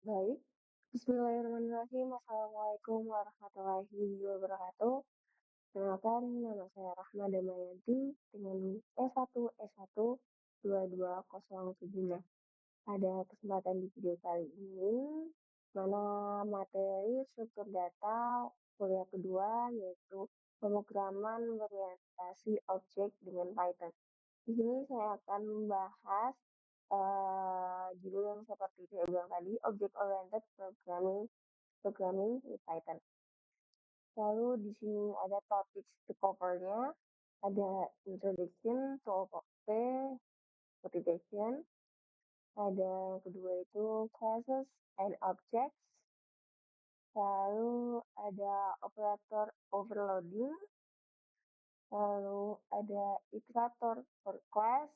Baik. Bismillahirrahmanirrahim. Assalamualaikum warahmatullahi wabarakatuh. Perkenalkan, nama saya Rahma Damayanti dengan S1 S1 22075. Pada kesempatan di video kali ini, mana materi struktur data kuliah kedua yaitu pemrograman berorientasi objek dengan Python. Di sini saya akan membahas judul yang seperti saya bilang tadi, Object Oriented Programming with Python. Lalu di sini ada topics to cover-nya, ada introduction to OP, motivation, ada yang kedua itu classes and objects, lalu ada operator overloading, lalu ada iterator for class,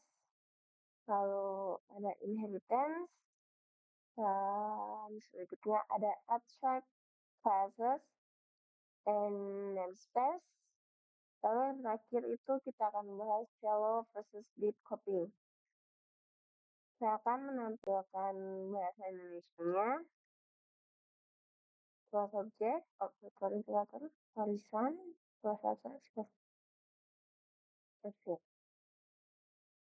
lalu ada inheritance, dan selanjutnya ada abstract classes and namespace. Lalu yang terakhir itu kita akan membahas shallow versus deep copying. Saya akan menampilkan bahasa Indonesia-nya, class object, operator, horizon, class object, object.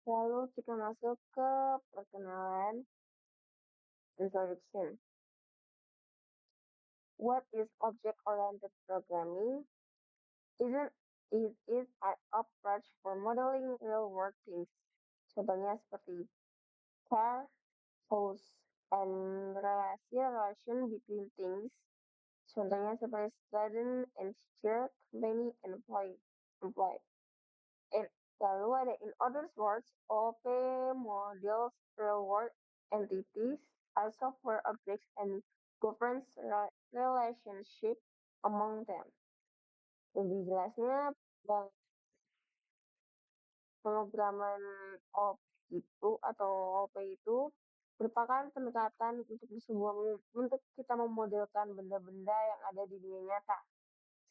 Lalu kita masuk ke perkenalan, introduction. What is object-oriented programming? It is an approach for modeling real-world things. Contohnya seperti car, house, and relation between things. Contohnya seperti student and teacher, company and employee. And lalu ada in other words, OP models real-world entities are software objects and governs relationship among them. Lebih jelasnya, pemrograman OP itu atau OP itu merupakan pendekatan untuk kita memodelkan benda-benda yang ada di dunia nyata.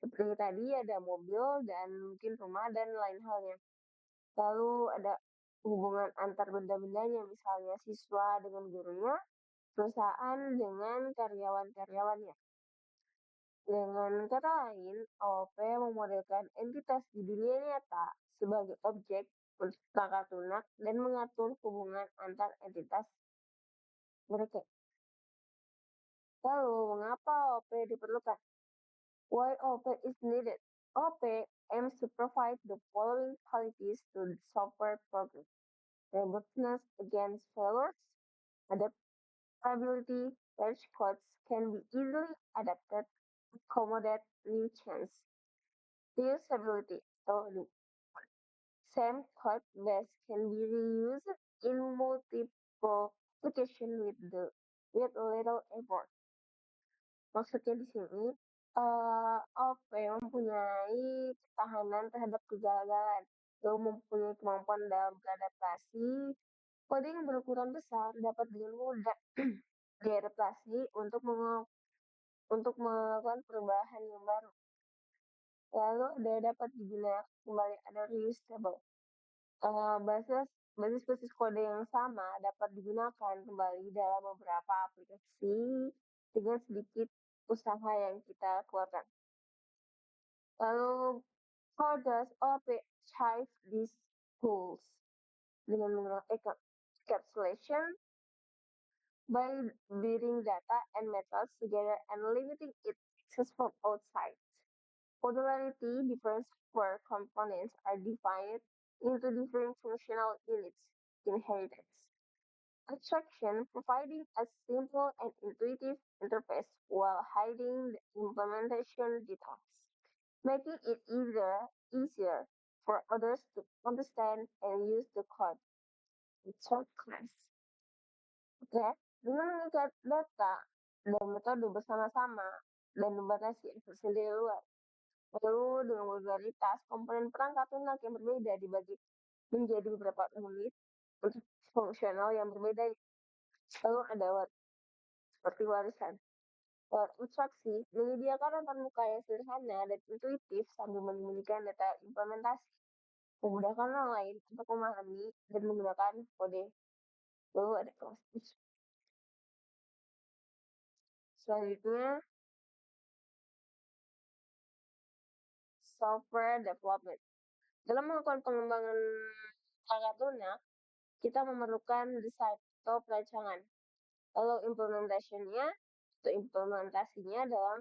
Seperti tadi ada mobil dan mungkin rumah dan lain halnya. Lalu ada hubungan antar benda-bendanya, misalnya siswa dengan gurunya, perusahaan dengan karyawan-karyawannya. Dengan kata lain, OP memodelkan entitas di dunia nyata sebagai objek untuk tangkap lunak dan mengatur hubungan antar entitas mereka. Lalu, mengapa OP diperlukan? Why OP is needed? OP aims to provide the following qualities to the software program: robustness against failures, adaptability, large codes can be easily adapted, accommodate new changes, reusability, so same code base can be reused in multiple applications with little effort. Maksudnya di sini, OP mempunyai ketahanan terhadap kegagalan, lalu mempunyai kemampuan dalam beradaptasi. Coding berukuran besar dapat dengan mudah diadaptasi untuk melakukan perubahan yang baru. Lalu dapat digunakan kembali, ada reusable. Basis kode yang sama dapat digunakan kembali dalam beberapa aplikasi dengan sedikit usaha yang kita keluarkan. Lalu, how does OP achieve these goals? Dengan menggunakan encapsulation, by building data and methods together and limiting its access from outside. Modularity differs where components are divided into different functional units. Inheritance. Abstraction, providing a simple and intuitive interface while hiding the implementation details, making it easier for others to understand and use the code. Short class. Oke, dengan mengikat data dan metode bersama-sama dan membatasi akses sendiri luar. Lalu dengan modularitas, komponen perangkat lunak yang berbeda dibagi menjadi beberapa unit untuk fungsional yang berbeda. Lalu ada seperti warisan. Abstraksi menyediakan antar muka yang sederhana dan intuitif sambil menyembunyikan data implementasi, memudahkan orang lain untuk memahami dan menggunakan kode. Lalu ada Selanjutnya, software development. Dalam melakukan pengembangan perangkat lunak, kita memerlukan desain atau perancangan. Lalu implementasinya dalam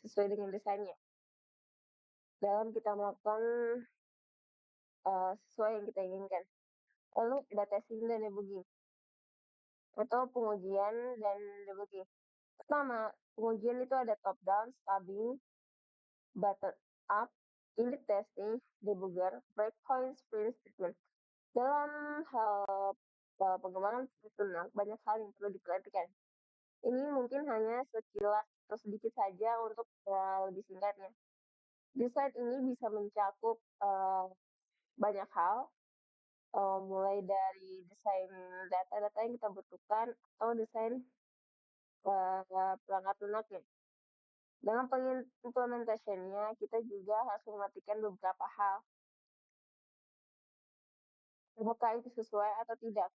sesuai dengan desainnya. Dalam kita melakukan sesuai yang kita inginkan. Lalu ada testing dan debugging atau pengujian dan debugging. Pertama, pengujian itu ada top down, stubbing, bottom up, unit testing, debugger, breakpoint, sprint statement. Dalam hal pengembangan tunnel, banyak hal yang perlu diperhatikan. Ini mungkin hanya sekilas atau sedikit saja untuk lebih singkatnya. Desain ini bisa mencakup banyak hal, mulai dari desain data-data yang kita butuhkan atau desain perangkat lunaknya. Dalam pengimplementasinya, kita juga harus memperhatikan beberapa hal. Apakah itu sesuai atau tidak.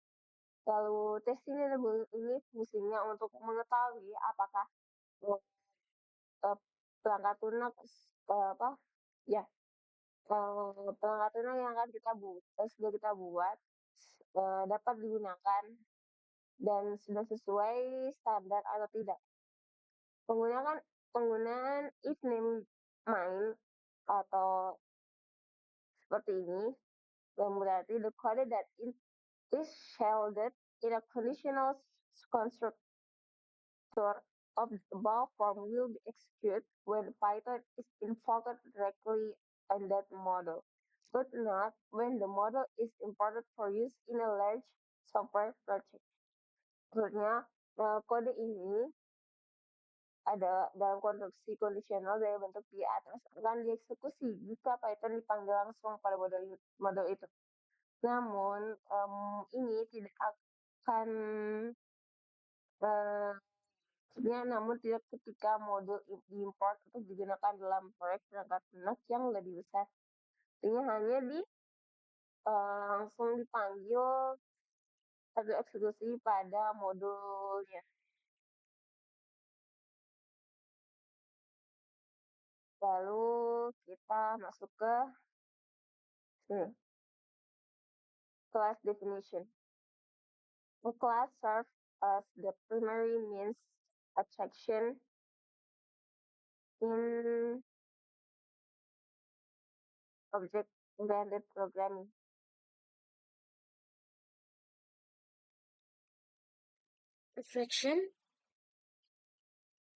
Lalu testing dan debugging ini fungsinya untuk mengetahui apakah perangkat lunak perangkat lunak yang akan sudah kita buat dapat digunakan dan sudah sesuai standar atau tidak. Penggunaan if name mine atau seperti ini yang berarti the code that is shelled in a conditional constructor of the above form will be executed when Python is invoked directly in that model, but not when the model is imported for use in a large software project. Maksudnya, kode ini ada dalam konstruksi kondisional dari bentuk di atas akan dieksekusi jika Python dipanggil langsung pada model itu. Namun, ini tidak akan namun tidak ketika modul diimport atau digunakan dalam proyek perangkat lunak yang lebih besar. Ini hanya langsung dipanggil atau eksekusi pada modulnya. Lalu kita masuk ke class definition. A class serves as the primary means abstraction in object-oriented programming. Abstraction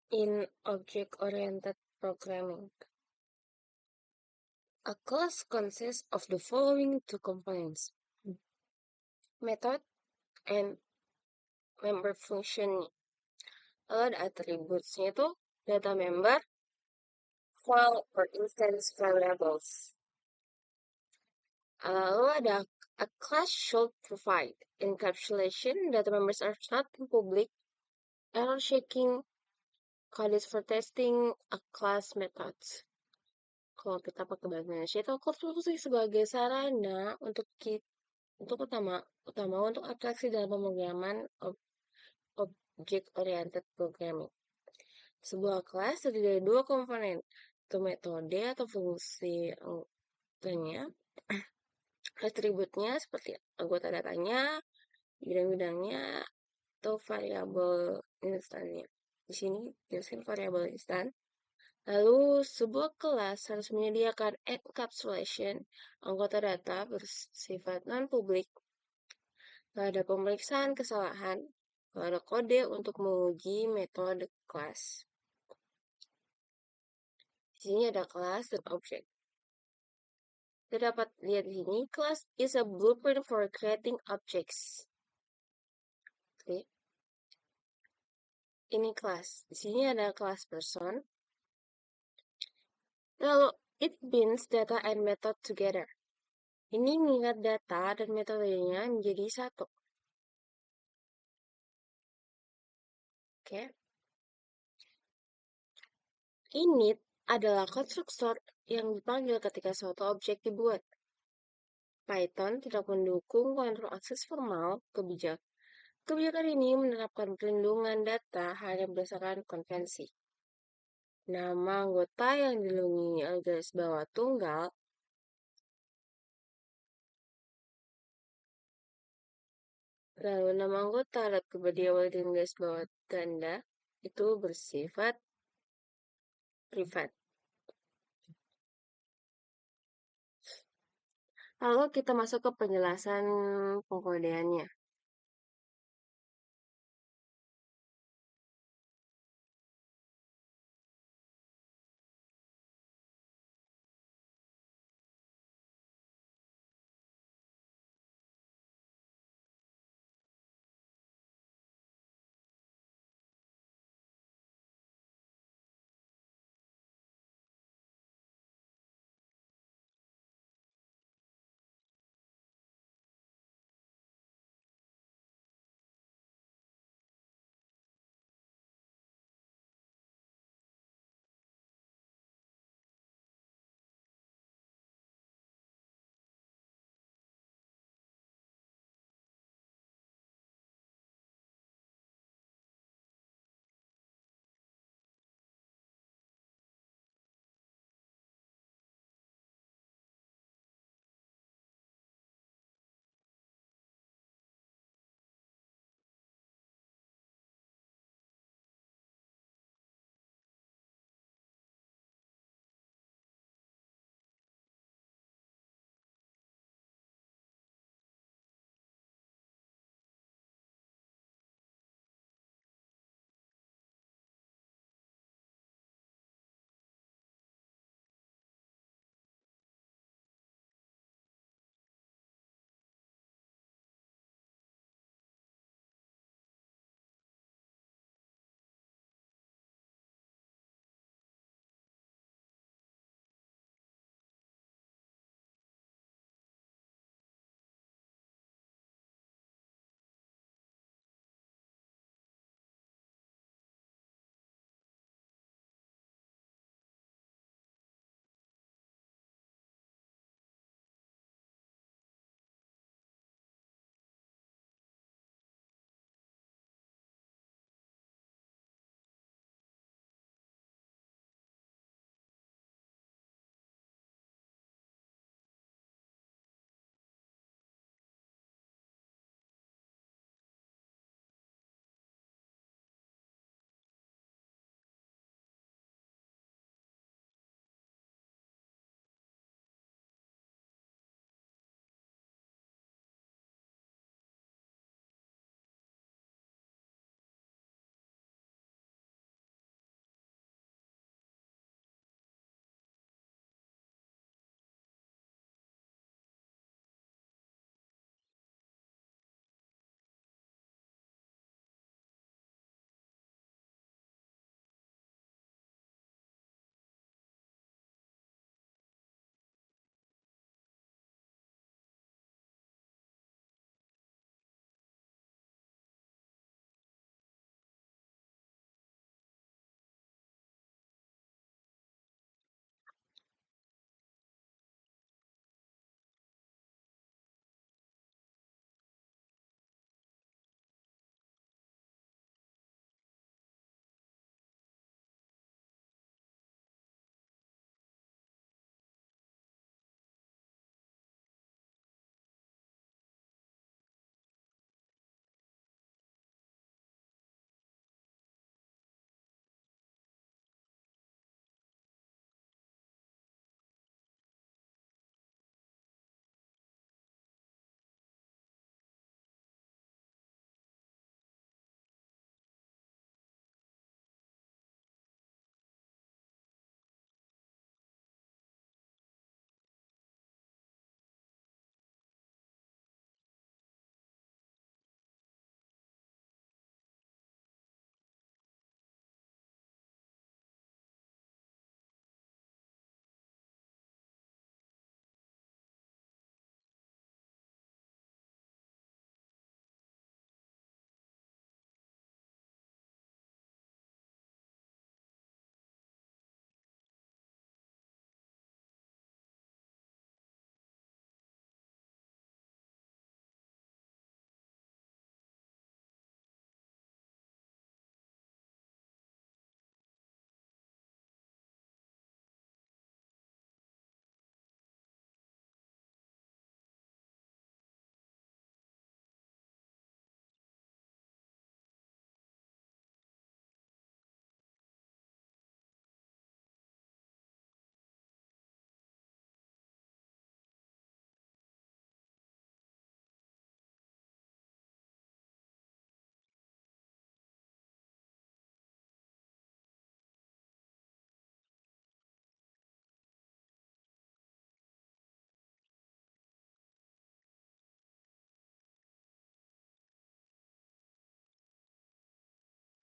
in object-oriented programming. A class consists of the following two components: method and member function. Lalu ada atributnya itu data member, file, or instance variables. Lalu ada a class should provide encapsulation. Data members are not in public. Error checking, code for testing, a class methods. Kalau kita pakai bahasa Indonesia itu konstruksi sebagai sarana untuk utama untuk atraksi dalam pemrograman object-oriented programming. Sebuah kelas terdiri dari dua komponen, itu metode atau fungsi anggotanya, atributnya seperti anggota datanya, bidang-bidangnya, atau variabel instannya. Di sini jelaskan variabel instan. Lalu, sebuah kelas harus menyediakan encapsulation anggota data bersifat non-publik. Kalau ada pemeriksaan kesalahan, kalau ada kode untuk menguji metode kelas. Di sini ada kelas dan objek. Kita dapat lihat di sini, class is a blueprint for creating objects. Oke. Ini kelas. Di sini ada kelas person. Lalu, it binds data and method together. Ini mengikat data dan metodenya menjadi satu. Oke. Init adalah konstruktor yang dipanggil ketika suatu objek dibuat. Python tidak mendukung kontrol akses formal Kebijakan ini menerapkan perlindungan data hanya berdasarkan konvensi. Nama anggota yang dilindungi oleh garis bawah tunggal, lalu nama anggota alat pribadi awal dengan garis bawah ganda, itu bersifat privat. Lalu kita masuk ke penjelasan pengkodeannya.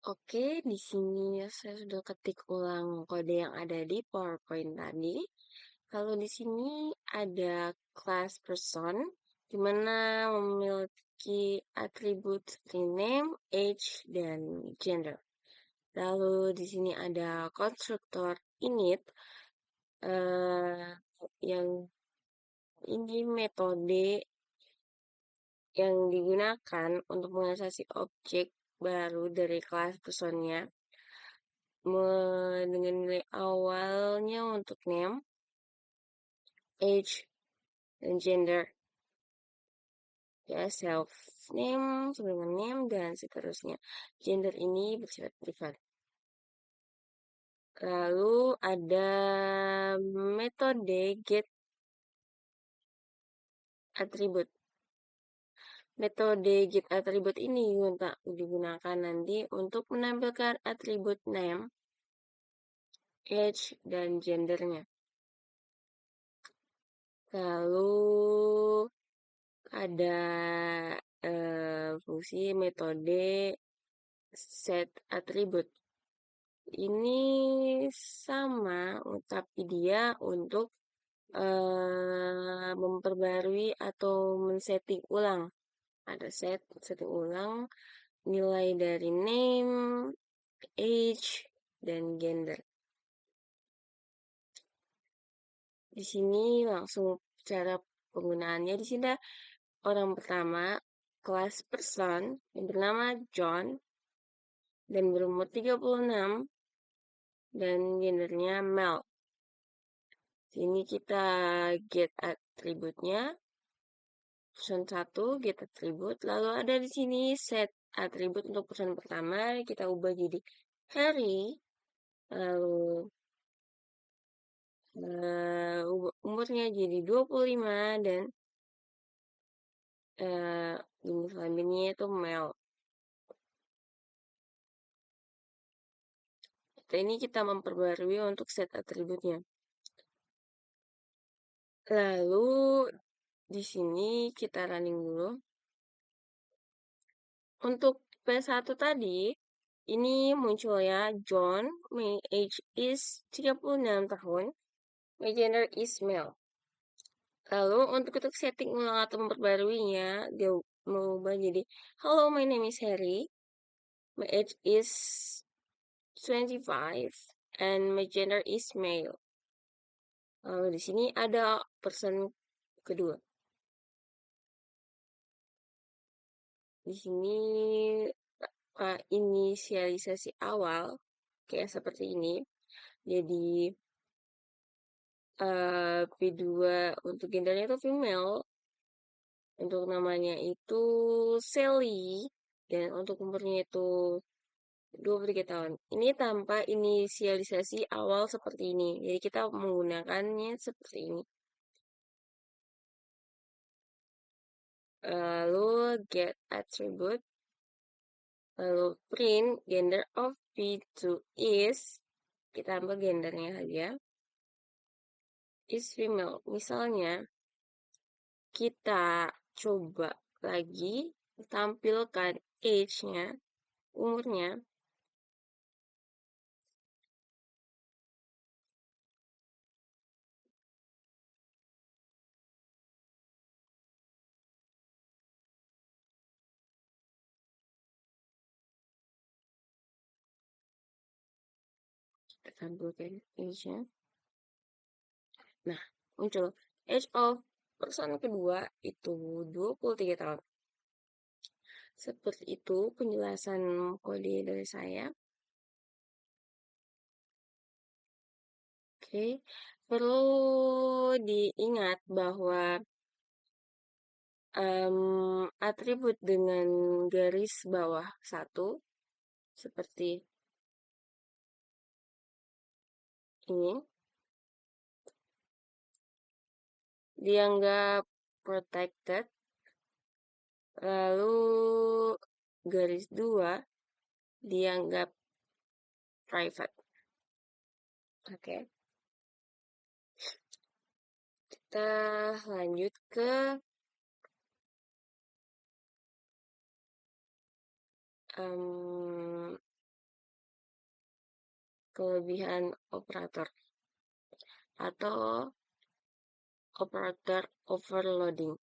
Oke, di sini saya sudah ketik ulang kode yang ada di PowerPoint tadi. Kalau di sini ada class person, di mana memiliki atribut seperti name, age, dan gender. Lalu di sini ada konstruktor init, eh, yang ini metode yang digunakan untuk mengasasi objek baru dari kelas personnya dengan nilai awalnya untuk name, age, dan gender. Ya, self name, sebelum name, dan seterusnya. Gender ini bersifat privat. Lalu ada metode get attribute. Metode get attribute ini digunakan nanti untuk menampilkan atribut name, age, dan gendernya. Lalu ada fungsi metode set attribute. Ini sama, tapi dia untuk memperbarui atau men-setting ulang. Ada setting ulang nilai dari name, age, dan gender. Di sini langsung cara penggunaannya. Di sini ada orang pertama, kelas person yang bernama John dan berumur 36 dan gendernya male. Sini kita get atributnya. Person 1 get atribut. Lalu ada di sini set atribut untuk person pertama. Kita ubah jadi Harry. Lalu umurnya jadi 25 dan jenis kelaminnya itu male. Ini kita memperbarui untuk set atributnya. Lalu di sini kita running dulu. Untuk P1 tadi, ini muncul ya, John, my age is 36 tahun, my gender is male. Lalu untuk setting ulang atau memperbaruinya, dia mengubah jadi, hello, my name is Harry, my age is 25, and my gender is male. Lalu di sini ada person kedua. Di sini inisialisasi awal kayak seperti ini. Jadi P2 untuk gendernya itu female, untuk namanya itu Sally, dan untuk umurnya itu 23 tahun. Ini tanpa inisialisasi awal seperti ini. Jadi kita menggunakannya seperti ini. Lalu get attribute. Lalu print gender of P2 is, kita ambil gendernya saja, is female. Misalnya, kita coba lagi tampilkan age-nya, umurnya. Kita tampilkan age-nya. Nah, muncul age of person kedua itu 23 tahun. Seperti itu penjelasan kode dari saya. Oke, perlu diingat bahwa atribut dengan garis bawah satu seperti ini dianggap protected, lalu garis 2 dianggap private. Oke, kita lanjut ke kelebihan operator atau operator overloading.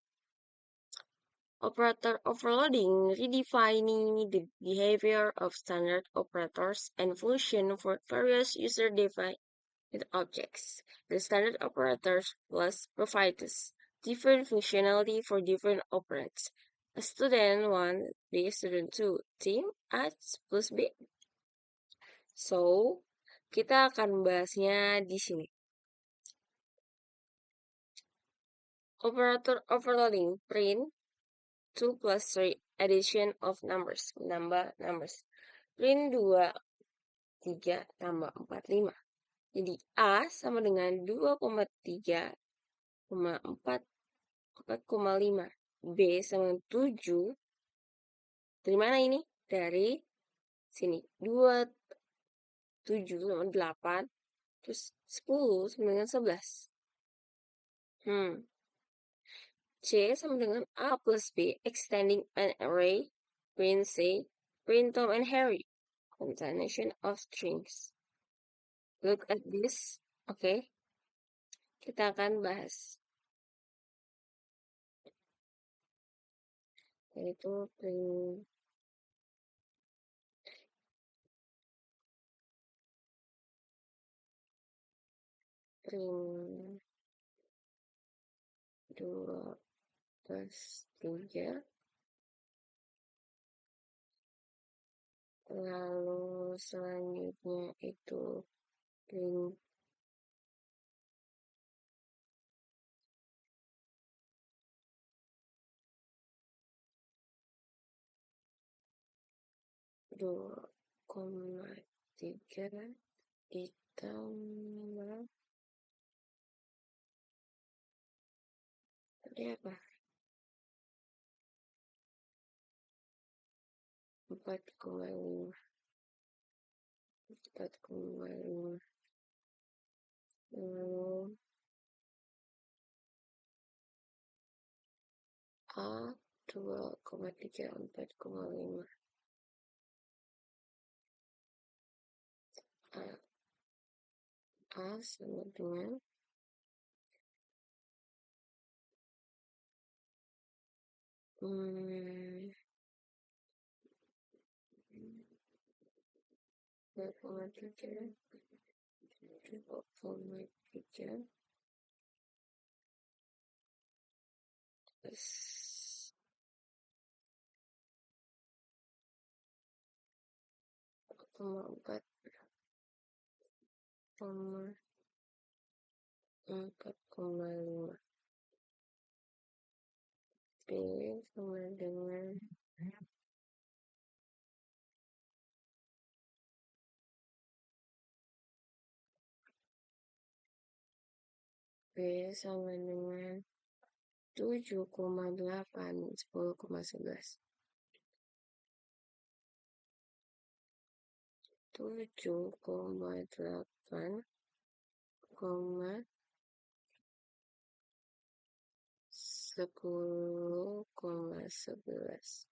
Operator overloading redefining the behavior of standard operators and function for various user-defined objects. The standard operators plus provides different functionality for different operands. A student 1, B, student 2, team adds plus B. So, kita akan bahasnya di sini. Operator overloading, print 2 plus 3, addition of numbers, menambah numbers. Print 2, 3, tambah 4, 5. Jadi A sama dengan 2,3, 4, 4,5. B sama dengan 7. Dari mana ini? Dari sini. 2, 7 sama 8. Terus 10 sama dengan 11. C sama dengan A plus B, extending an array, print C, print Tom and Harry, combination of strings. Look at this, oke. Kita akan bahas. Yaitu print print 2 plus 3. Lalu selanjutnya itu print dua koma tiga ditambah tadi apa? 4,5. 4,5. Lalu A 2,3 4,5. A sama dengan 2,3 2,3 plus 4,4 4,5. B sama dengan 7,8 10,11. 7,8, 10,11.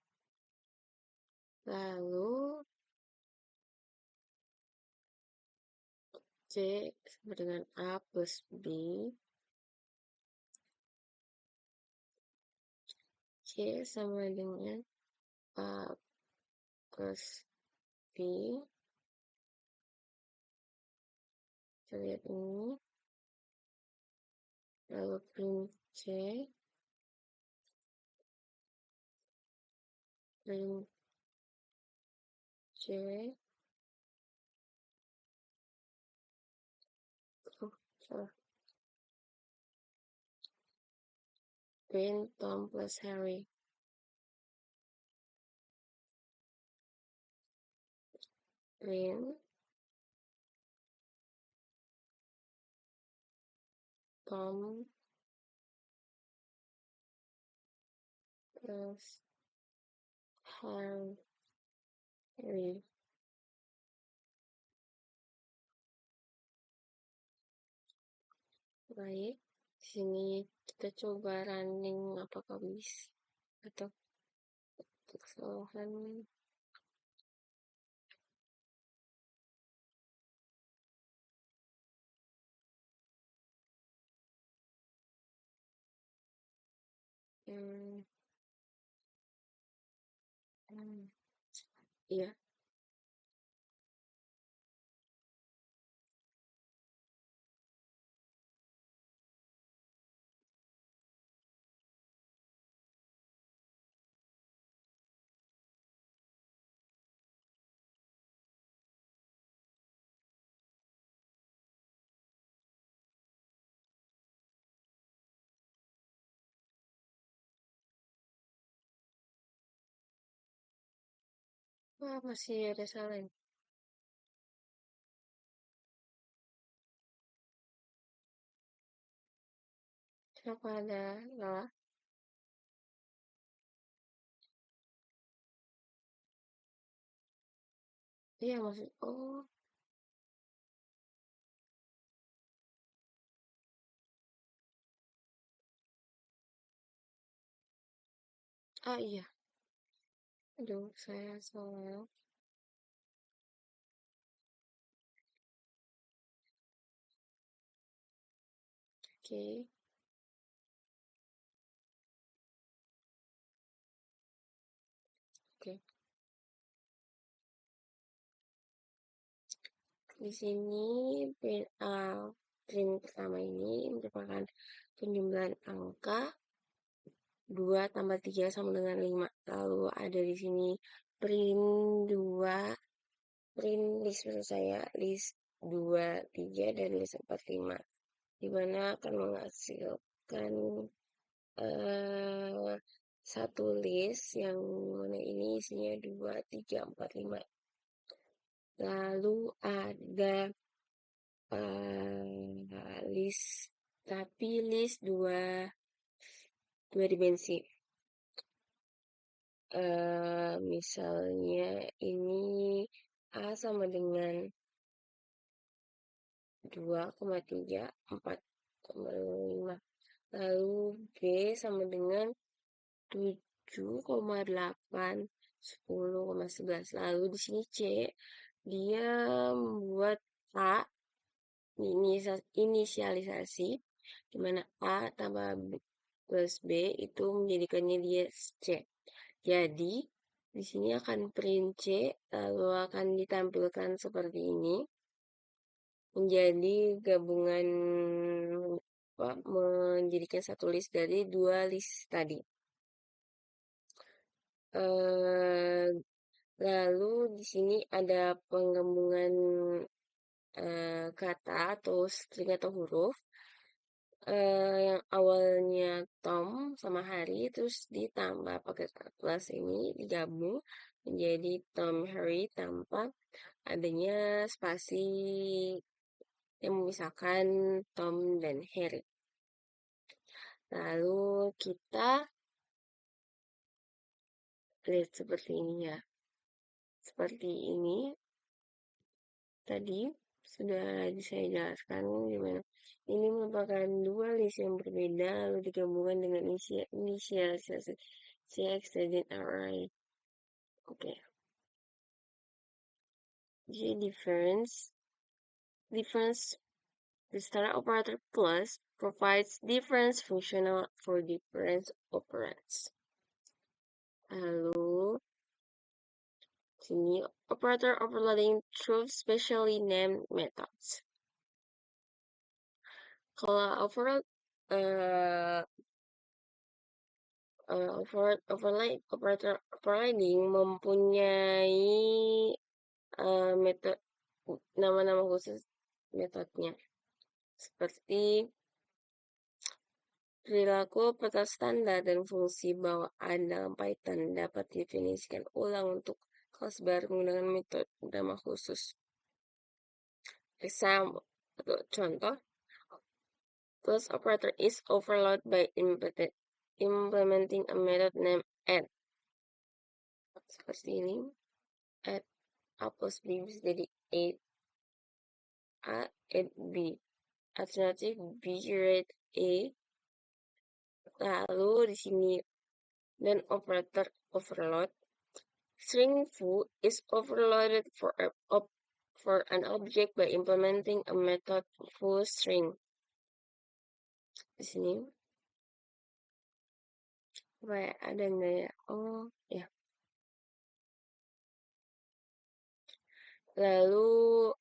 Lalu C sama dengan A plus B. C sama dengan A plus B. Kita lihat ini. Lalu print C. Print C. Oh, salah. Print Tom plus Harry. Print Tom plus Harry. Baik, di sini kita coba running apakah bisa atau kesalahan. Hmm, hmm, iya. Wah, masih ada salah nih. Kenapa ada salah? Iya, maksud, oh, ah iya. Aduh, saya salah. Oke, oke. Di sini print pertama ini merupakan penjumlahan angka 2 tambah 3 sama dengan 5. Lalu ada di sini print 2, print list maksud saya, list 2, 3, dan list 4, 5. Di mana akan menghasilkan eh, satu list yang mana ini isinya 2, 3, 4, 5. Lalu ada list, tapi list dua dimensi. Misalnya ini A sama dengan 2,3, 4,5. Lalu B sama dengan 7,8, 10,11. Lalu di sini C, dia membuat A, inisialisasi, di mana A tambah B plus B itu menjadikannya dia C. Jadi, di sini akan print C, lalu akan ditampilkan seperti ini, menjadi gabungan, apa, menjadikan satu list dari dua list tadi. Eh, Lalu di sini ada penggabungan kata atau string atau huruf yang awalnya Tom sama Hari terus ditambah pakai plus ini digabung menjadi Tom Harry tanpa adanya spasi yang memisahkan Tom dan Harry. Lalu kita lihat seperti ini ya. Seperti ini tadi sudah saya jelaskan gimana. Ini merupakan dua list yang berbeda lalu digabungkan dengan inisialisasi CX dan array. Oke. Jadi difference the standard operator plus provides difference functional for difference operands. Lalu sini operator overloading through specially named methods. Kalau uh, operator overloading mempunyai metode nama-nama khusus metodenya seperti perilaku peta standar dan fungsi bawaan dalam Python dapat didefinisikan ulang untuk kelas baru menggunakan metode nama khusus. Example atau contoh, class operator is overload by implementing a method named add. Seperti ini, add A plus B bisa jadi A, add B. Alternatif B rate A. Lalu di sini dan operator overload. String foo is overloaded for an object by implementing a method fooString. Di sini Apa ya, ada nggak ya? Oh, ya. Lalu,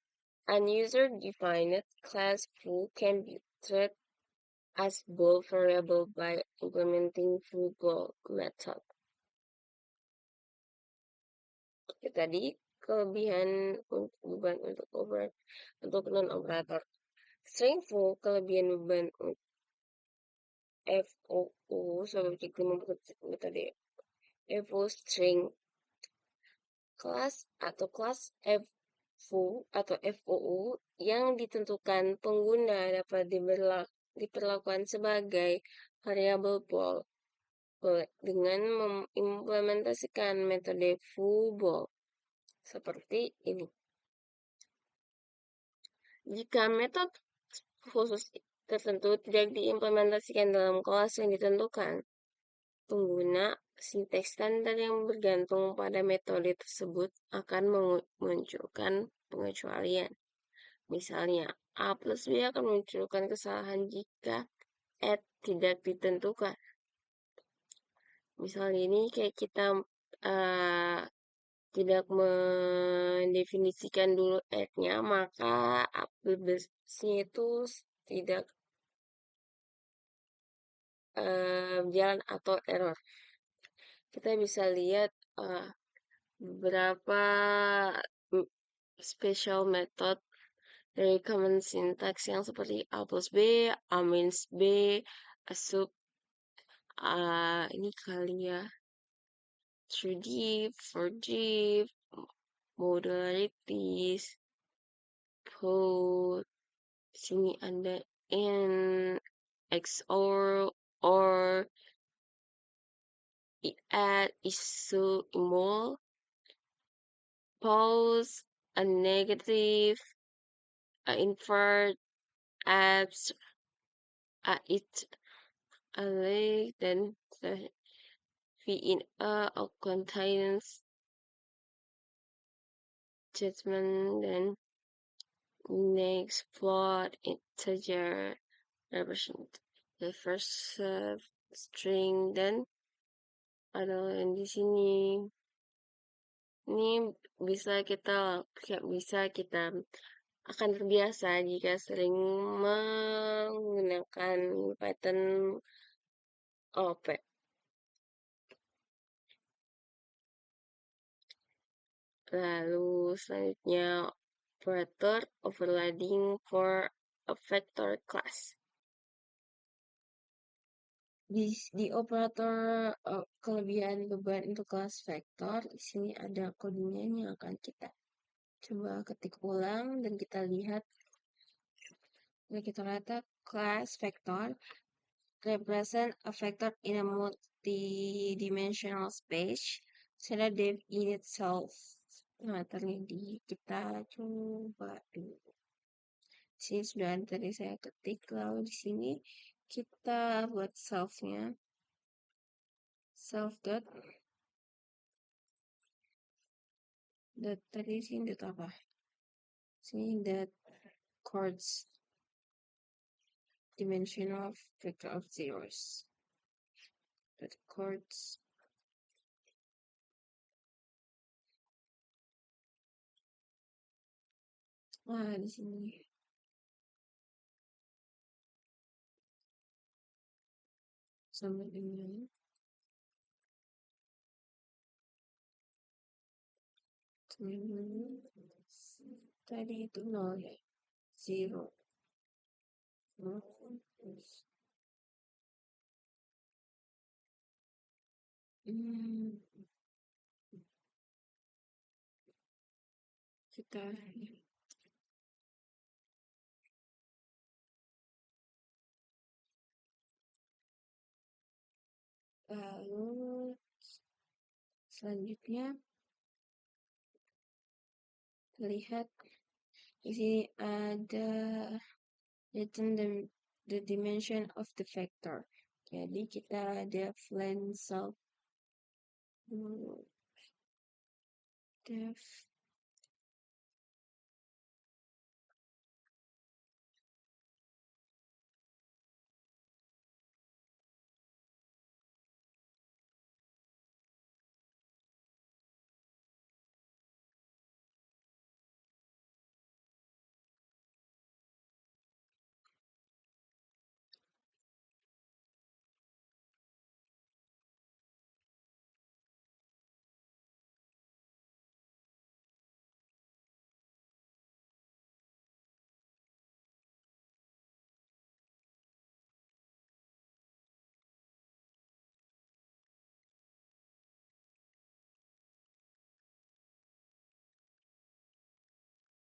user-defined class foo can be treated as bool variable by implementing foo-bool method. Oke, tadi kelebihan beban untuk non-operator. String foo, kelebihan beban FOU, sebagai metode FO string kelas atau kelas FOU yang ditentukan pengguna dapat diperlakukan sebagai variabel bool dengan mengimplementasikan metode foo-bool seperti ini. Jika metode khusus tertentu tidak diimplementasikan dalam kelas yang ditentukan, pengguna sinteks standar yang bergantung pada metode tersebut akan memunculkan pengecualian. Misalnya, A plus B akan memunculkan kesalahan jika add tidak ditentukan. Misalnya ini kayak kita tidak mendefinisikan dulu add-nya, maka A plus B-nya itu tidak jalan atau error. Kita bisa lihat beberapa special method dari common syntax yang seperti A plus B, A minus B, A sub, ini kali ya, 3D, 4D, modularities, code, sini ada in, XOR, or, add, iso, imol, pause, a negative, a invert, abs, a it, a lake, dan v in a contains judgment, dan next float integer represent the first string, dan ada yang di sini. Ini bisa kita akan terbiasa jika sering menggunakan pattern OP. Lalu selanjutnya operator overloading for a vector class. Di operator kelebihan beban untuk kelas vektor, di sini ada kodenya yang akan kita coba ketik ulang dan kita lihat. Nah, kita lihat class vector represent a vector in a multi-dimensional space so that div in itself. Nah, terjadi kita coba dulu. Sini sudah tadi saya ketik, lalu di sini kita buat self-nya. Self dot tadi sini dot apa? Sini dot chords dimension of vector of zeros. Dot chords di sini. Sama dengan tadi itu 0 ya. 0. Kita lalu selanjutnya lihat di sini ada written the dimension of the vector. Jadi kita ada plan self def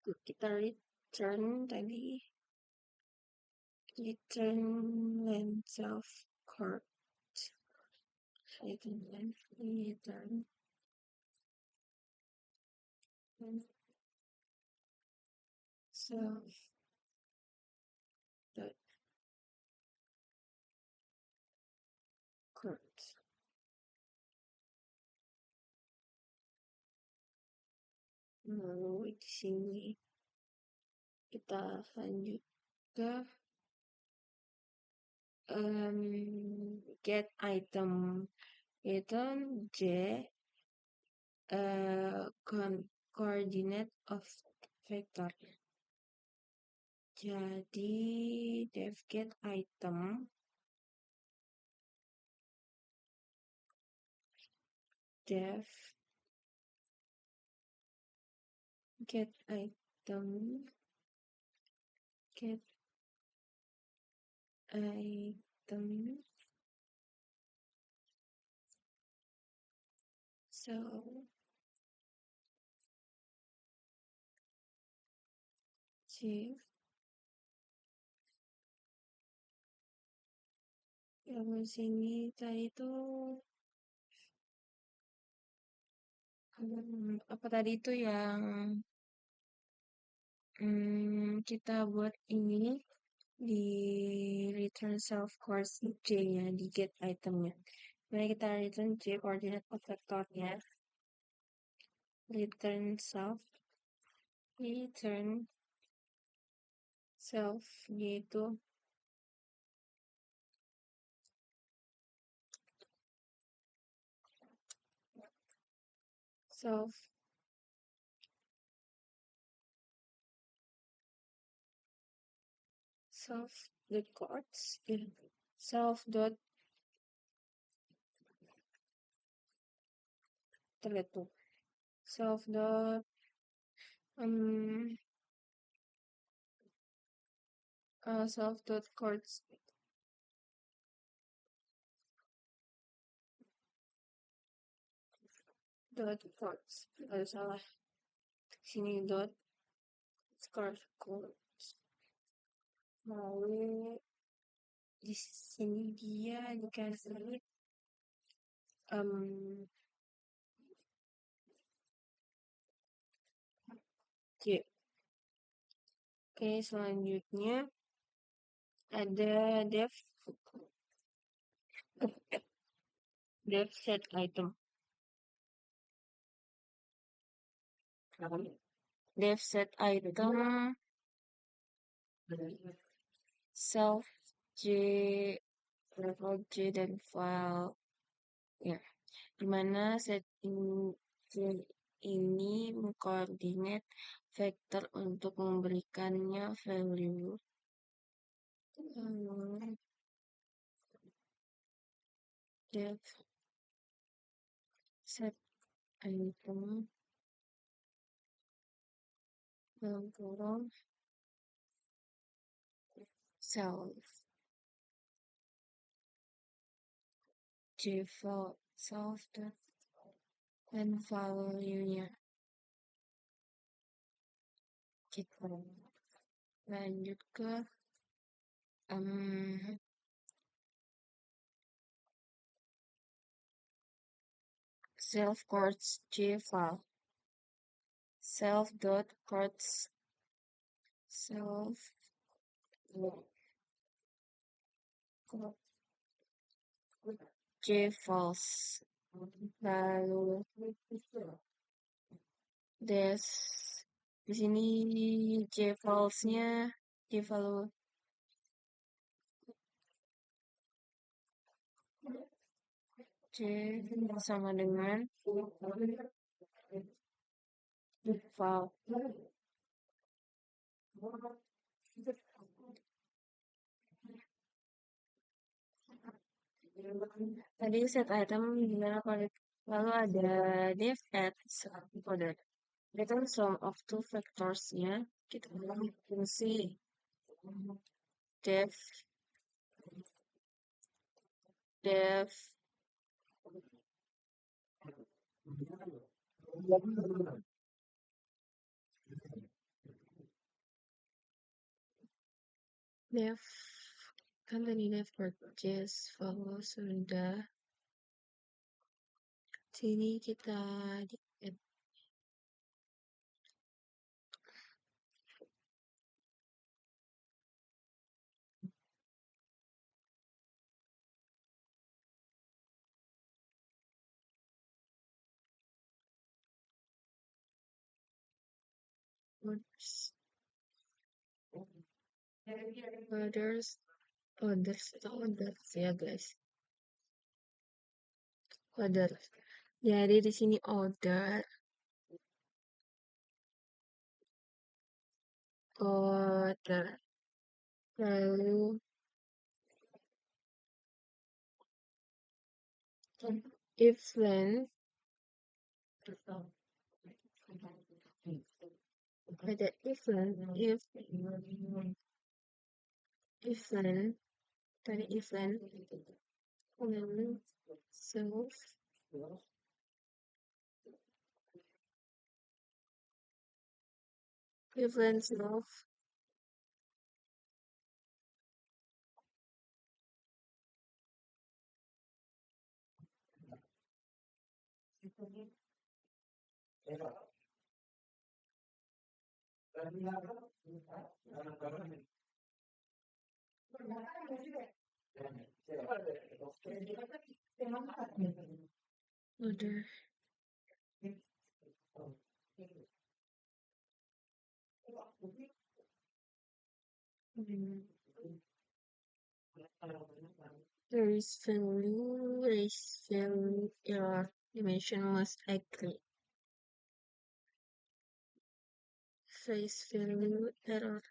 Kita return tadi, return length of chord, return length, return self dot chord. Lalu di sini kita lanjut ke get item, item J coordinate of vector. Jadi def get item def get item get item so J yang sini tadi itu apa tadi itu yang kita buat ini di return self course J nya di get itemnya. Mari kita return J coordinate of vectornya, return self yaitu self dot chords self dot terlihat tuh self dot self dot chords dot chords salah sini dot chords lalu di sini dia dikasih J. Oke, selanjutnya ada def set item. Def set item self J level J dan file ya, dimana set ini mengkoordinat vektor untuk memberikannya value def set item dalam self J-file self dan value-nya. Kita lanjut ke self chords J-file self dot chords self J-files lalu des di sini J-filesnya J-file J sama dengan file tadi set item gimana kalau lalu ada def add kode return sum of two vectors-nya kita fungsi def Def kan tadi def purchase follow sudah. Sini kita di add orders atau orders ya guys. Orders. Jadi di sini order. Lalu if then ada if then tadi if then lalu self if then self order. There is value error dimension was accurate. Face value error.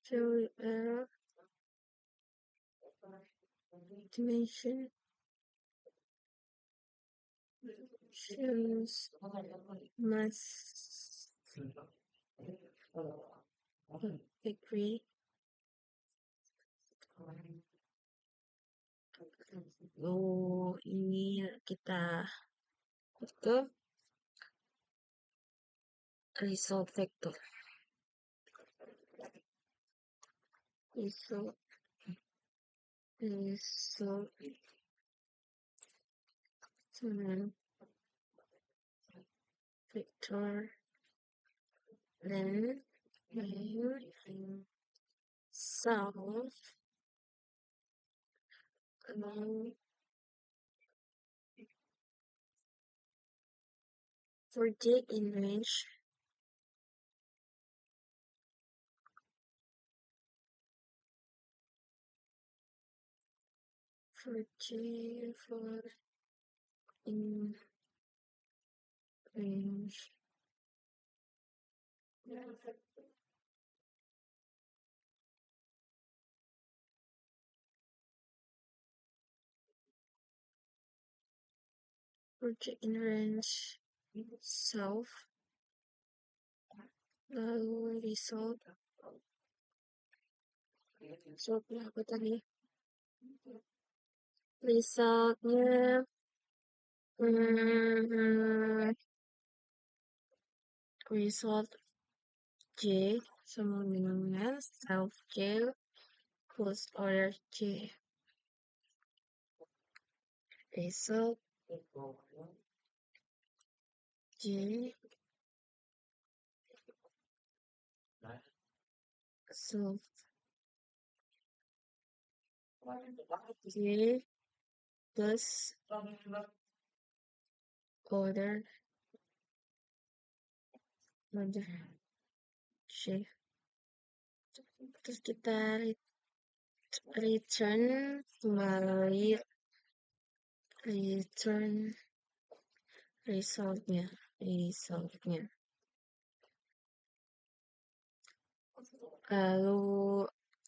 Value error dimension shows must agree. Oh, ini kita ke result vector. Result vector. Then you solve for j in range for j for in range for j in range solve lalu resultnya apa tadi resultnya result j sama dengan self j plus order j result j self j plus order j terus kita return kembali return resultnya lalu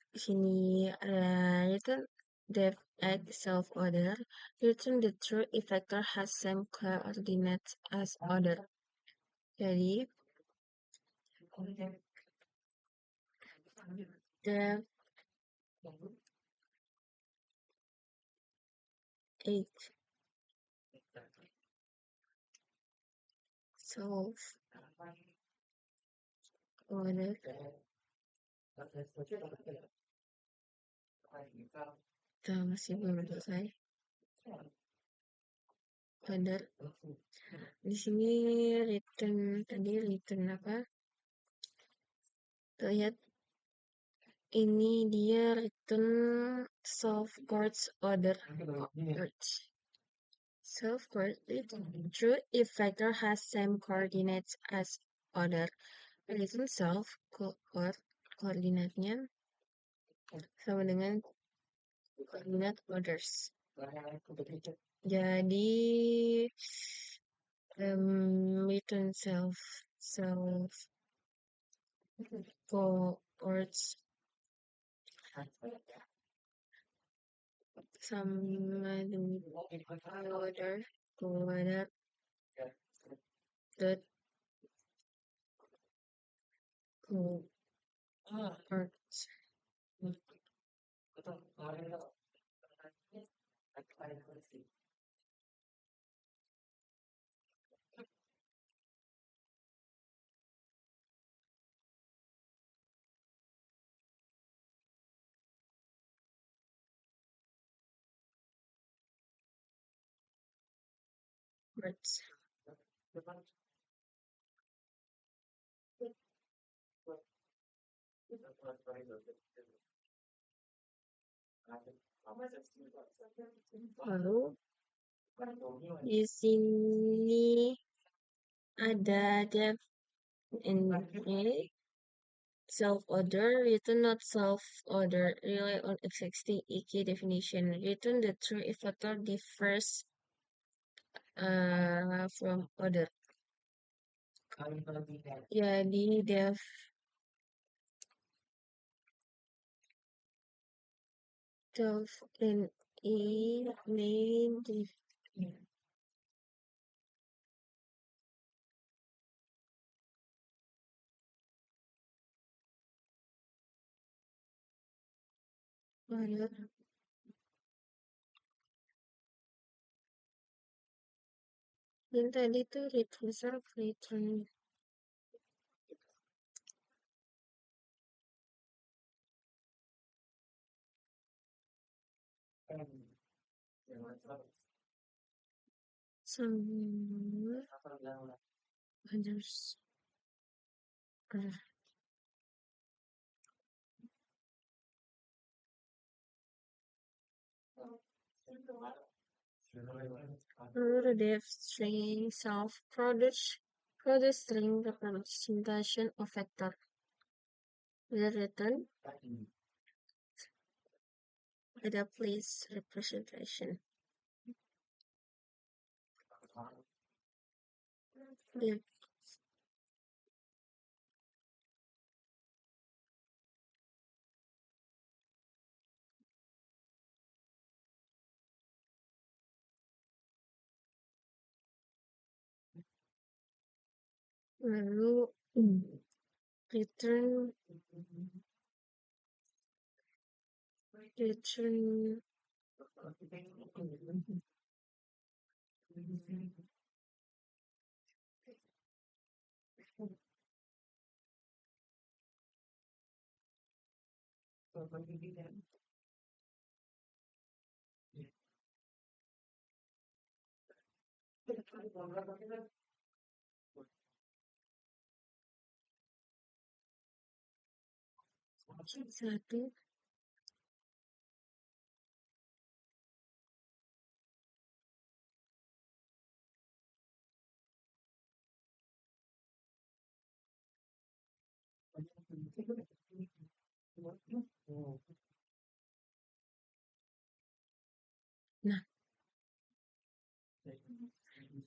di sini ada return def at self order return the true if vector has same coordinates as order. Jadi def 8 solve order. Kita masih belum selesai. Order. Di sini return apa? Kita lihat ini dia return solve chords order chords. Solve chord true if vector has same coordinates as order. Return solve chord koordinatnya sama dengan koordinat orders. Jadi return self chords sama dengan order koordinat dot chords. Chords. Lalu di sini ada def and self order, return not self order, rely on existing EK definition, return the true if vector differs from order. Jadi def self and E main order. Dan tadi tuh return self, return sama others. Lalu def string self produce string representation of vector. The return ada place representation. Def lalu return satu. Nah,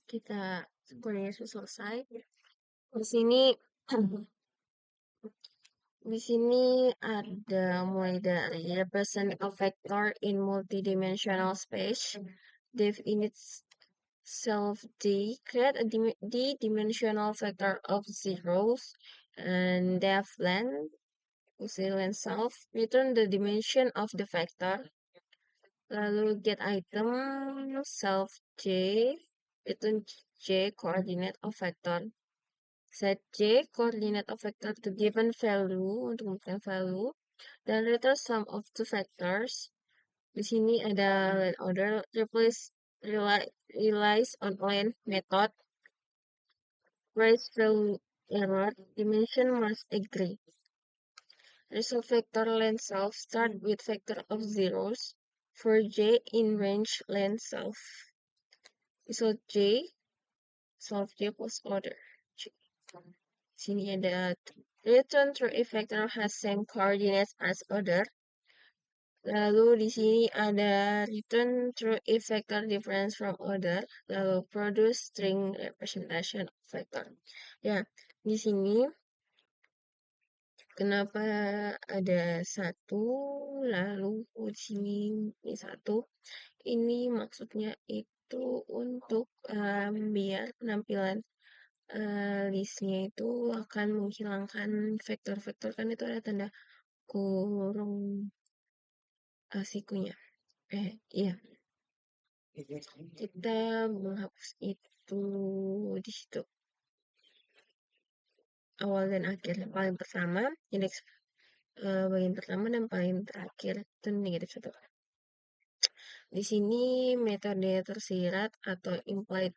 kita kuliah selesai. Di sini Di sini ada mulai dari represent a vector in multidimensional space, def init self d, create a d-dimensional vector of zeros, and def len, self, return the dimension of the vector. Lalu get item self J, return J coordinate of vector. Set J coordinate of vector to given value untuk memberikan value dan return sum of two vectors. Di sini ada line order relies on line method, raise value error, dimension must agree. Resolve vector len self start with vector of zeros for J in range len self. Result J, solve J plus order J. Sini ada return through a vector has same coordinates as order. Lalu di sini ada return through a vector difference from order. Lalu produce string representation of vector. Ya, di sini kenapa ada satu, lalu di sini ini satu. Ini maksudnya itu untuk biar penampilan listnya itu akan menghilangkan vektor-vektor, kan itu ada tanda kurung sikunya. Iya. Kita menghapus itu di situ. Awal dan akhir. Paling pertama, indeks bagian pertama dan paling terakhir itu negatif 1. Di sini metode tersirat atau implied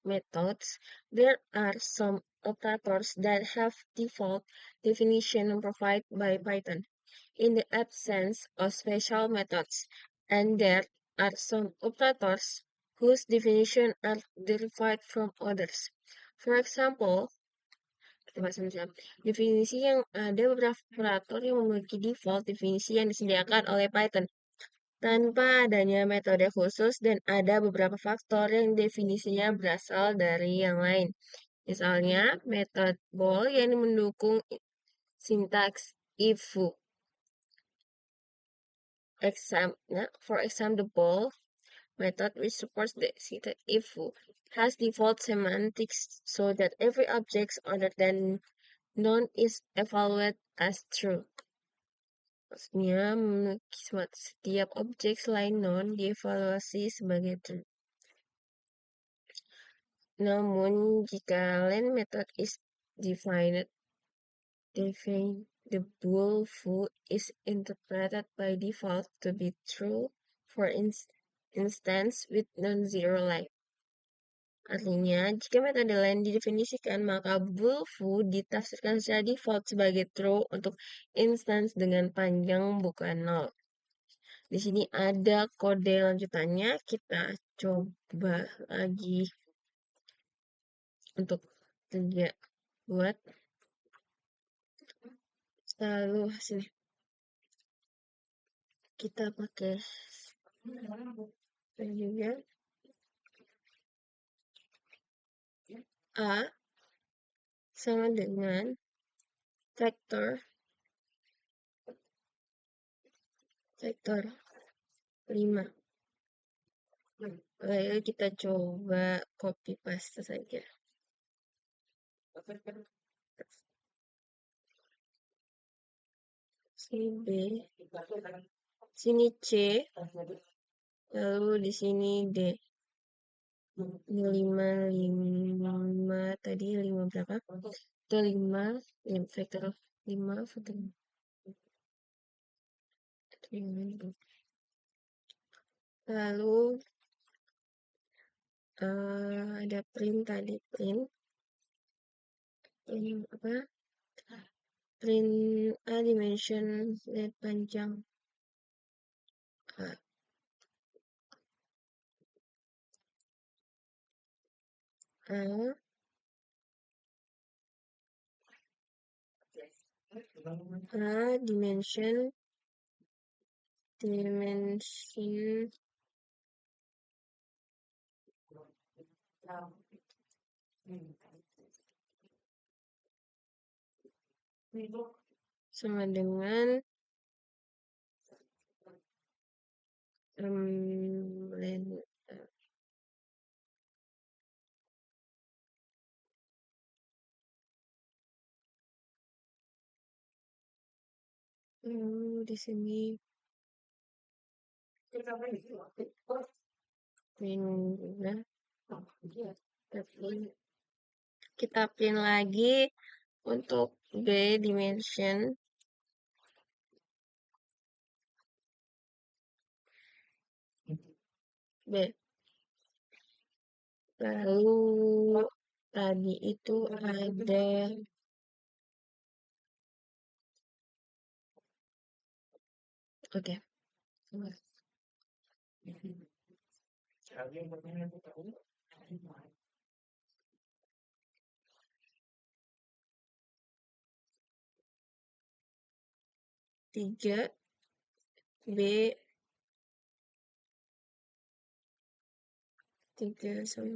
methods, there are some operators that have default definition provided by Python in the absence of special methods, and there are some operators whose definition are derived from others. For example, definisi yang ada beberapa operator yang memiliki default definisi yang disediakan oleh Python tanpa adanya metode khusus, dan ada beberapa faktor yang definisinya berasal dari yang lain. Misalnya, metode ball yang mendukung sintaks if. For example, the ball method, which supports the syntax if, has default semantics so that every object other than none is evaluated as true. Maksudnya, setiap objek selain non dievaluasi sebagai true. Namun, jika len method is defined, the bool foo is interpreted by default to be true, for instance, with non-zero line. Artinya, jika metode len didefinisikan, maka bool foo ditafsirkan secara default sebagai true untuk instance dengan panjang bukan 0. Di sini ada kode lanjutannya, kita coba lagi untuk kerja buat. Lalu hasilnya kita pakai dan juga A sama dengan vektor 5. Lalu kita coba copy paste saja. Sini B, sini C, lalu di sini D. Ini 5 tadi 5 berapa? Itu 5 vektor 5 vektor. Lalu ada print tadi, print apa? Print A dimension net panjang A. A dimension sama dengan Di sini print udah, tapi kita print lagi untuk B dimension B. Lalu tadi itu ada oke. Tiga B tiga sama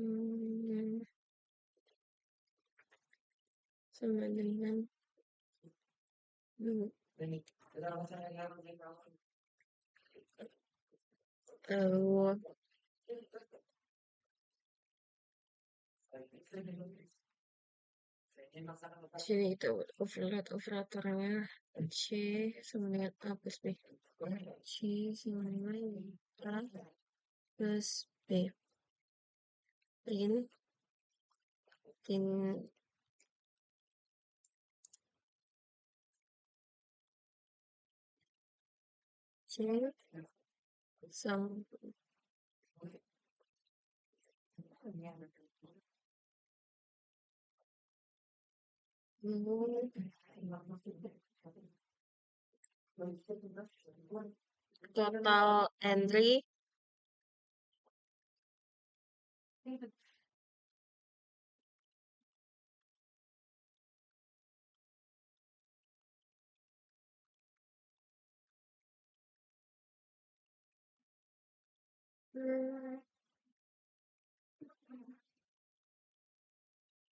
dengan dua. Lalu sini itu operatornya C sama dengan A plus B. C sama dengan A plus B. Print C sama total entry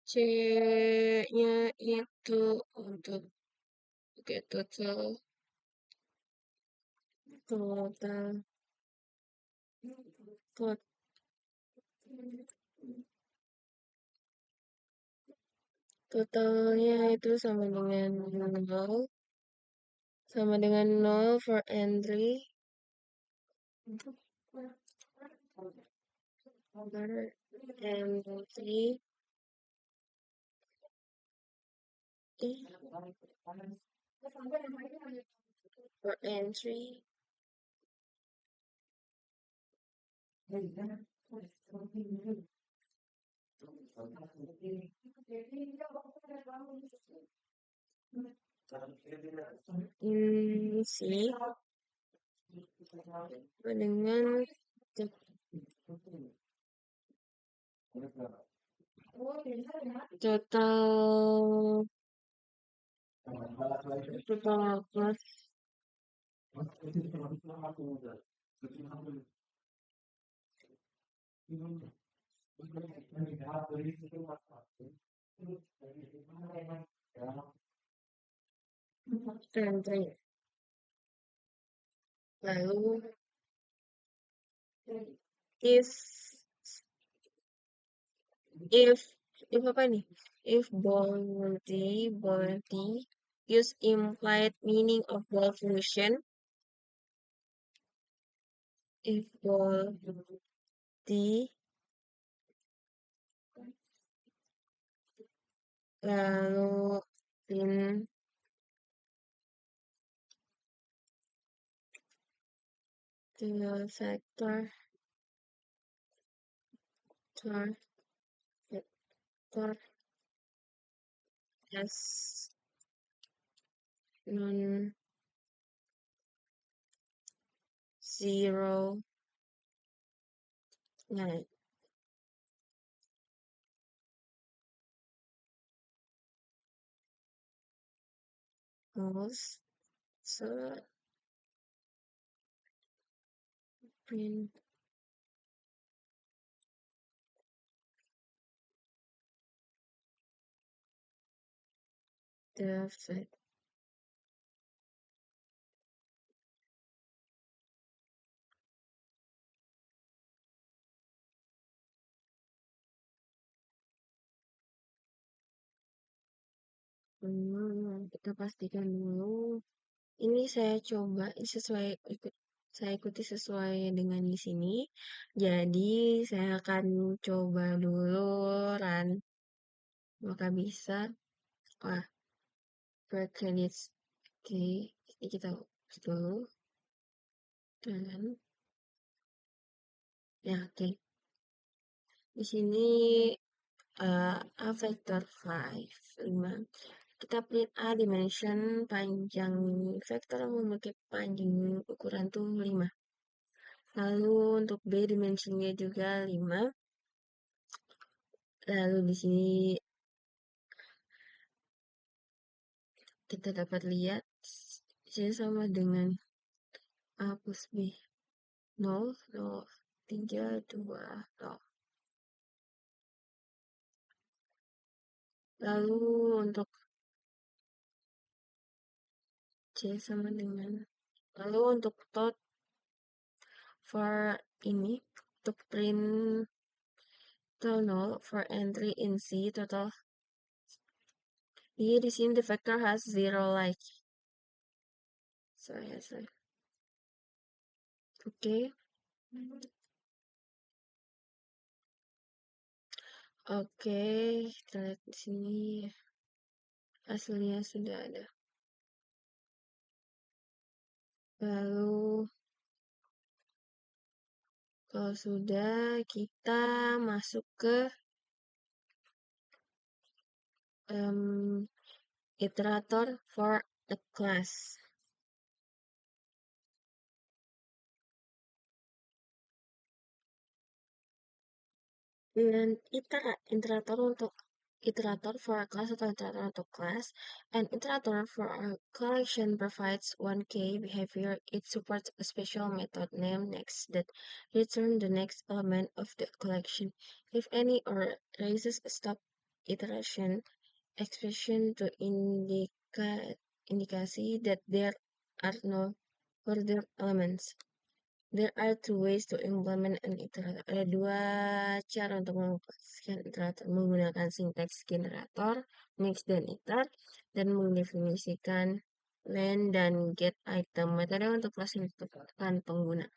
C-nya itu untuk oke total tot- totalnya itu sama dengan nol for entry for entry for entry in C dengan total total plus entry. Lalu if if if apa nih? If body use implied meaning of ball function. If body lalu in the vector vector as non zero line. Also print the vector. Kita pastikan dulu Ini saya coba saya ikuti sesuai dengan di sini. Jadi saya akan coba dulu run. Maka bisa. Wah, per credits. Oke, ini kita hapus dulu. Dan ya oke. Di sini A vector 5. Kita print A dimension panjang vektor yang memiliki panjang ukuran tuh 5. Lalu untuk B dimensinya juga 5. Lalu di sini kita dapat lihat C sama dengan A plus B. 0, 0, 3, 2, 0. Lalu untuk C sama dengan. Lalu untuk tot for ini, untuk print total 0 for entry in C, total. Di sini the vector has 0 like. Sorry. Oke. Oke, kita lihat di sini hasilnya sudah ada. Lalu kalau sudah kita masuk ke iterator for a class. Dan iterator untuk iterator for a class atau iterator untuk class, and iterator for a collection provides one key behavior. It supports a special method named next that return the next element of the collection. If any or raises a stop iteration expression to indicate that there are no further elements. There are two ways to implement an iterator. Ada dua cara untuk mengoperasikan iterator menggunakan sinteks generator, mix dan iter, dan mendefinisikan len dan get item. Metode untuk klasifikasikan pengguna.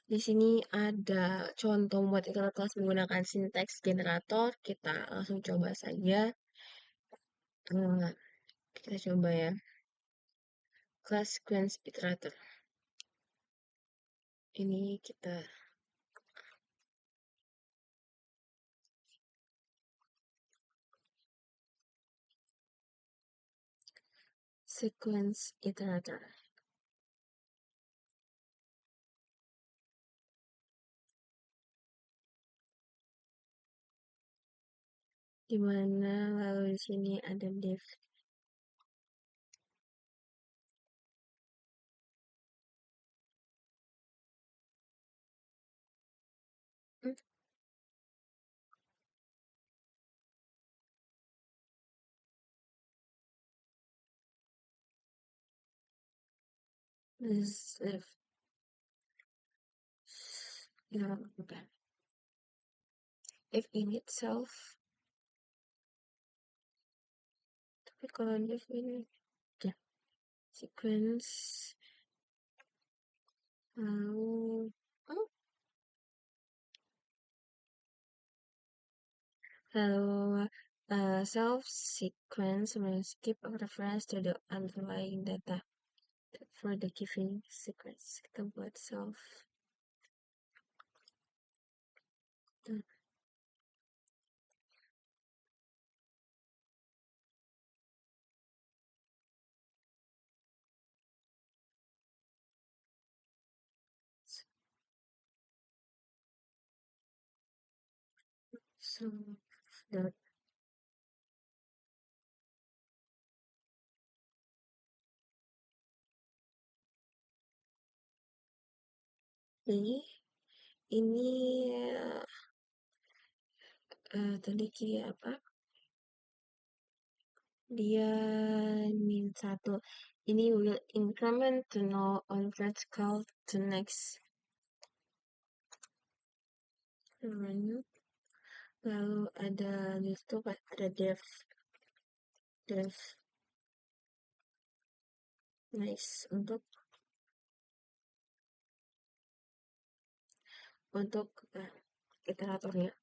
Di sini ada contoh buat iterator kelas menggunakan sinteks generator. Kita langsung coba saja. Kita coba ya. Class sequence iterator. Ini kita sequence iterator. Di mana lalu di sini ada div. This div. Ya, bukan. If in itself. Tapi kalau div ini ya sequence lalu lalu self sequence will skip a reference to the underlying data for the given sequence. Kita buat self. So dot ini tadi apa? Dia min 1. Ini will increment to null on vertical to next. Lalu ada itu ada def. Nice. Untuk iteratornya.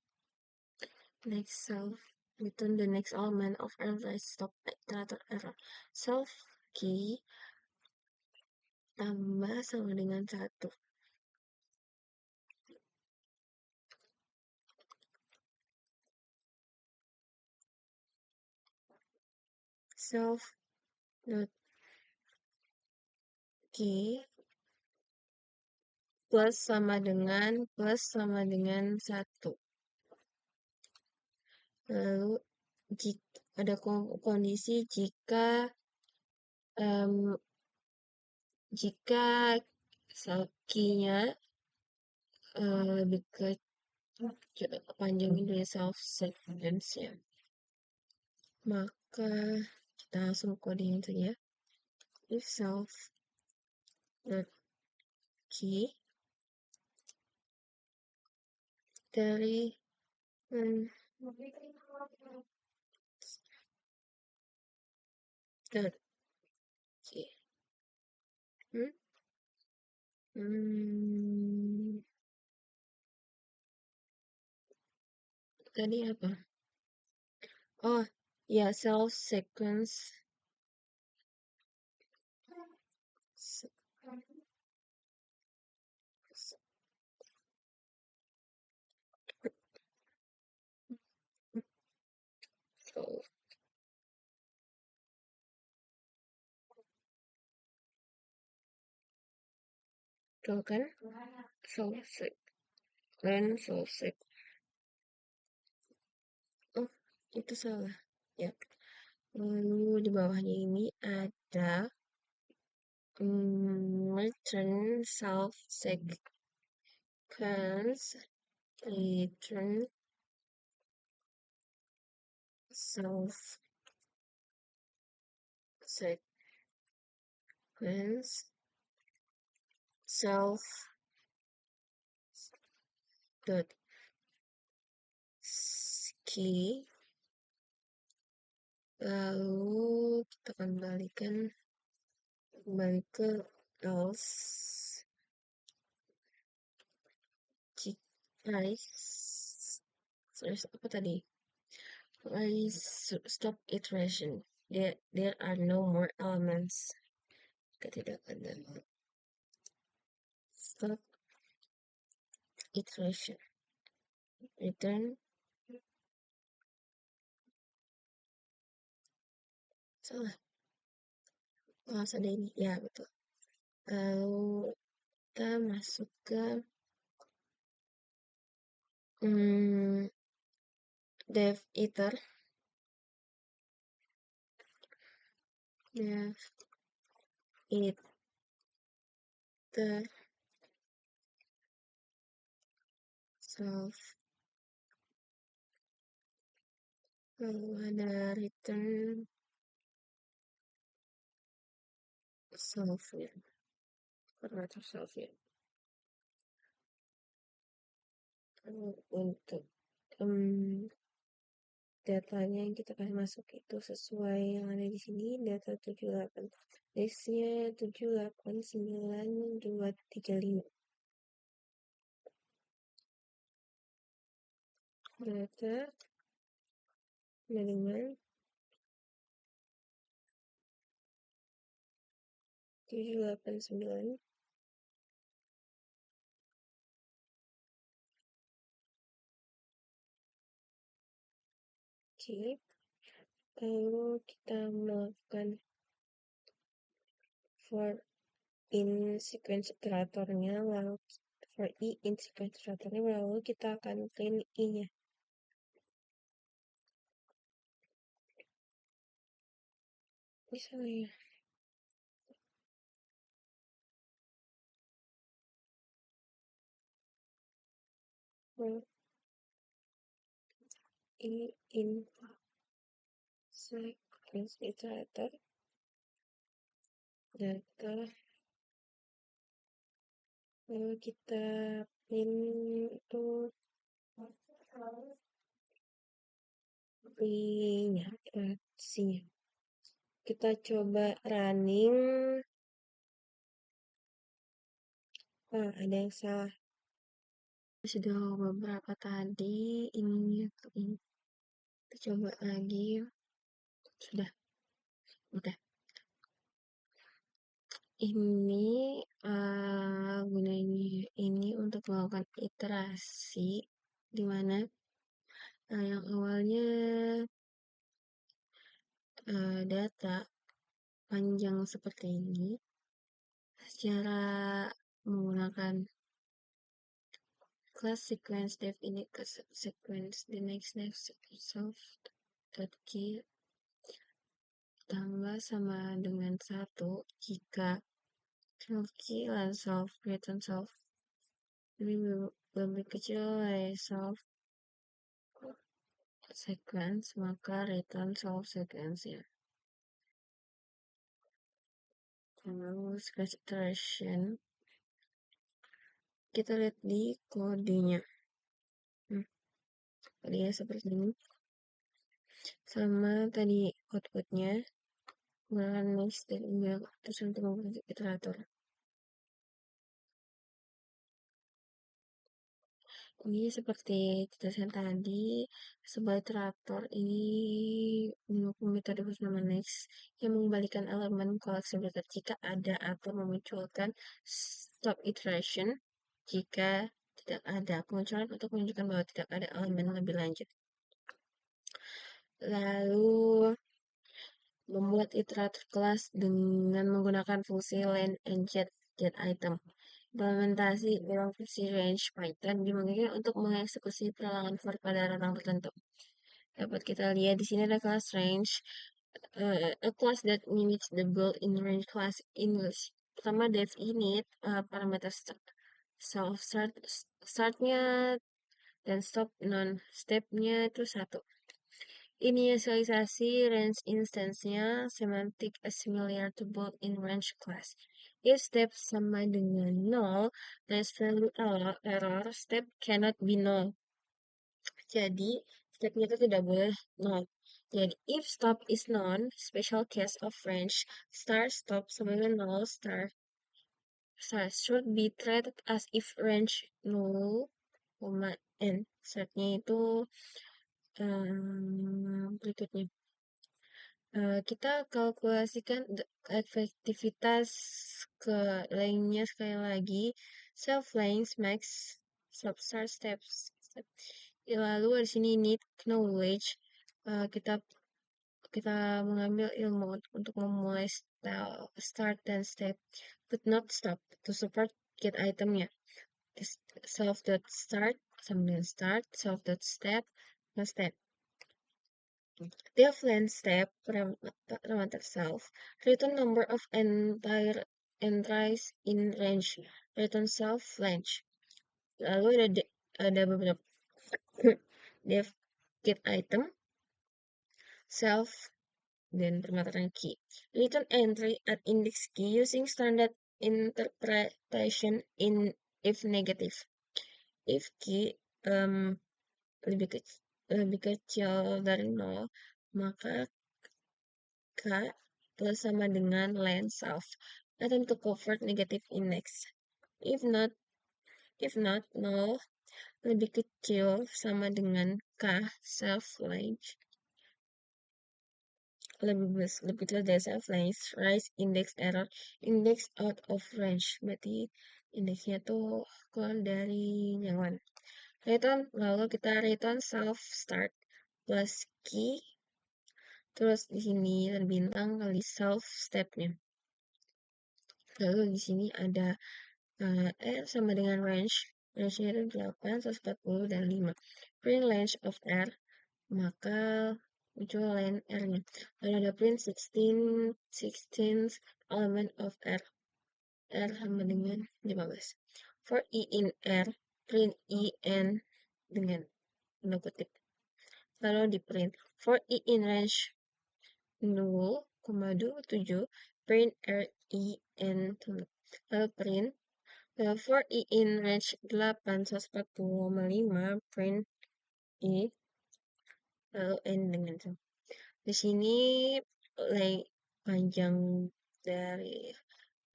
Next self return the next element of error stop iterator error. Self key tambah sama dengan 1. Self dot key plus sama dengan 1. Lalu jika ada kondisi em, jika key-nya lebih panjang dari self sequence ya, maka kita langsung coding saja. If self dot key dari dot key. Hmm, tadi apa? Oh, ya self sequence. So, tuh kan? Self sequence, self sequence. Oh, itu salah. Ya. Lalu di bawahnya ini ada return self sequence, return self sequence, self dot key. Lalu kita kembali ke else terus apa tadi? I stop iteration. There are no more elements. Tidak ada. Stop iteration. Return. Salah. Oh, ada ini. Ya, betul. Lalu kita masuk ke dev iter. Dev iter self. Lalu ada return self ya. Parameter self ya. Untuk datanya yang kita kasih masuk itu sesuai yang ada di sini, data 78. Listnya 789 235. Data dengan 789 Oke. Lalu kita melakukan for in sequence iteratornya, lalu for i in sequence iteratornya, lalu kita akan clean i-nya. Bisa ya. For i in sequence iterator data, lalu kita print itu i-nya, nya kita coba running ada yang salah. Sudah beberapa tadi, ini kita coba lagi. Sudah, udah. Ini gunanya ini untuk melakukan iterasi di mana yang awalnya data panjang seperti ini secara menggunakan class sequence definite sequence the next dot key tambah sama dengan 1 jika self key dan self return self lebih kecil dari self sequence, maka return self sequence ya. Terus class iteration kita lihat di kodenya. Kodenya seperti ini. Sama tadi outputnya menggunakan next dan email terus untuk membentuk iterator. Ini seperti jelasan tadi, sebuah iterator ini mendukung metode bernama next yang mengembalikan elemen koleksi berikut jika ada atau memunculkan stop iteration jika tidak ada kemunculan untuk menunjukkan bahwa tidak ada elemen lebih lanjut. Lalu membuat iterator kelas dengan menggunakan fungsi len and get item. Implementasi dalam fungsi range Python dimungkinkan untuk mengeksekusi peralangan for pada rentang tertentu. Dapat kita lihat di sini ada kelas range, a class that mimics the built-in range class English. Pertama def init, parameter self startnya dan stop non stepnya itu 1. Inisialisasi range instance-nya semantic similar to built-in range class. If step sama dengan 0, range value error step cannot be null. Jadi, stepnya itu tidak boleh 0. Jadi, if stop is known, special case of range, stop sama dengan 0, should be treated as if range null, n. Startnya itu berikutnya. Kita kalkulasikan efektivitas ke lainnya sekali lagi. Self length max start steps. Lalu di sini need knowledge. Kita mengambil ilmu untuk memulai start dan step, but not stop to support get itemnya. Self dot start sama dengan start, self dot step, step. Def length step parameter self, return number of entire entries in range, return self length. Lalu ada beberapa def get item, self, dan parameter key. Return entry at index key using standard interpretation in if negative. If key lebih kecil dari 0, maka K plus sama dengan len self atau to convert negative index. If not 0 lebih kecil sama dengan K self length lebih kecil dari self length, rise index error, index out of range, berarti indeksnya tuh keluar dari nyaman. Lalu kita return self start plus key, terus di sini ada bintang kali self stepnya. Lalu di sini ada R sama dengan range, range-nya itu 8, 140, dan 5. Print range of R, maka muncul len R-nya. Lalu ada print 16th element of R, R sama dengan 15. For I in R, print IN dengan tanda kutip. Lalu di print for I in range 0,27, print RIN. Lalu print for I in range 8, 140,5, print I, lalu N dengan 1. Di sini panjang dari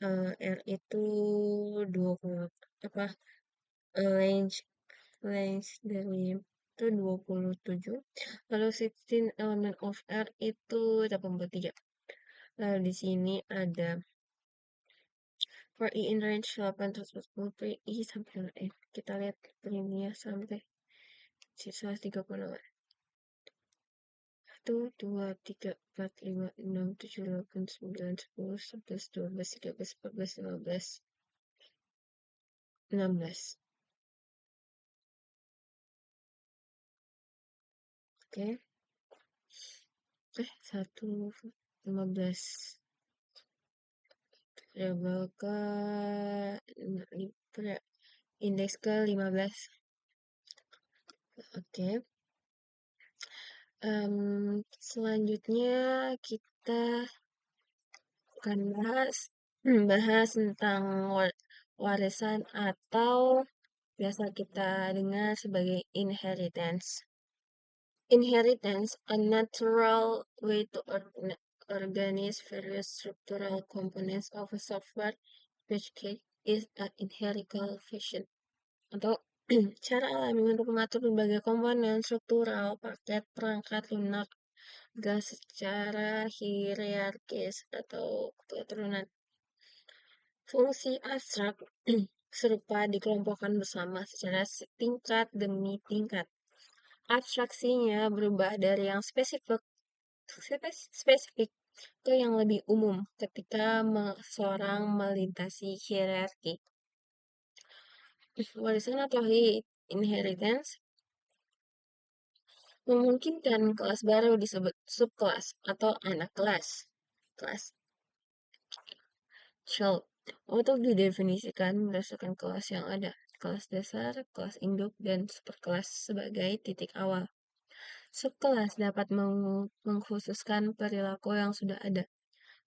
R itu 20 apa range range dari itu 27, lalu 16 element of R itu 83. Lalu di sini ada for I in range 840 per I sampai kita lihat preminya sampai sisa 30. 1, 2, 3, 4, 5, 6, 7, 8, 9, 10, 11, 12, 13, 14, 15, 16. Oke. 15. Label ke indeks ke 15. Oke. Selanjutnya kita akan bahas tentang warisan atau biasa kita dengar sebagai inheritance. Inheritance, a natural way to organize various structural components of a software, which case is an hierarchical fashion. Atau cara alami untuk mengatur berbagai komponen struktural paket perangkat lunak gas secara hierarkis atau keturunan. Fungsi abstrak serupa dikelompokkan bersama secara tingkat demi tingkat. Abstraksinya berubah dari yang spesifik ke yang lebih umum ketika seorang melintasi hierarki. Warisan atau inheritance memungkinkan kelas baru disebut subkelas atau anak kelas. Kelas child untuk didefinisikan berdasarkan kelas yang ada. Kelas dasar, kelas induk, dan superkelas sebagai titik awal. Subkelas dapat mengkhususkan perilaku yang sudah ada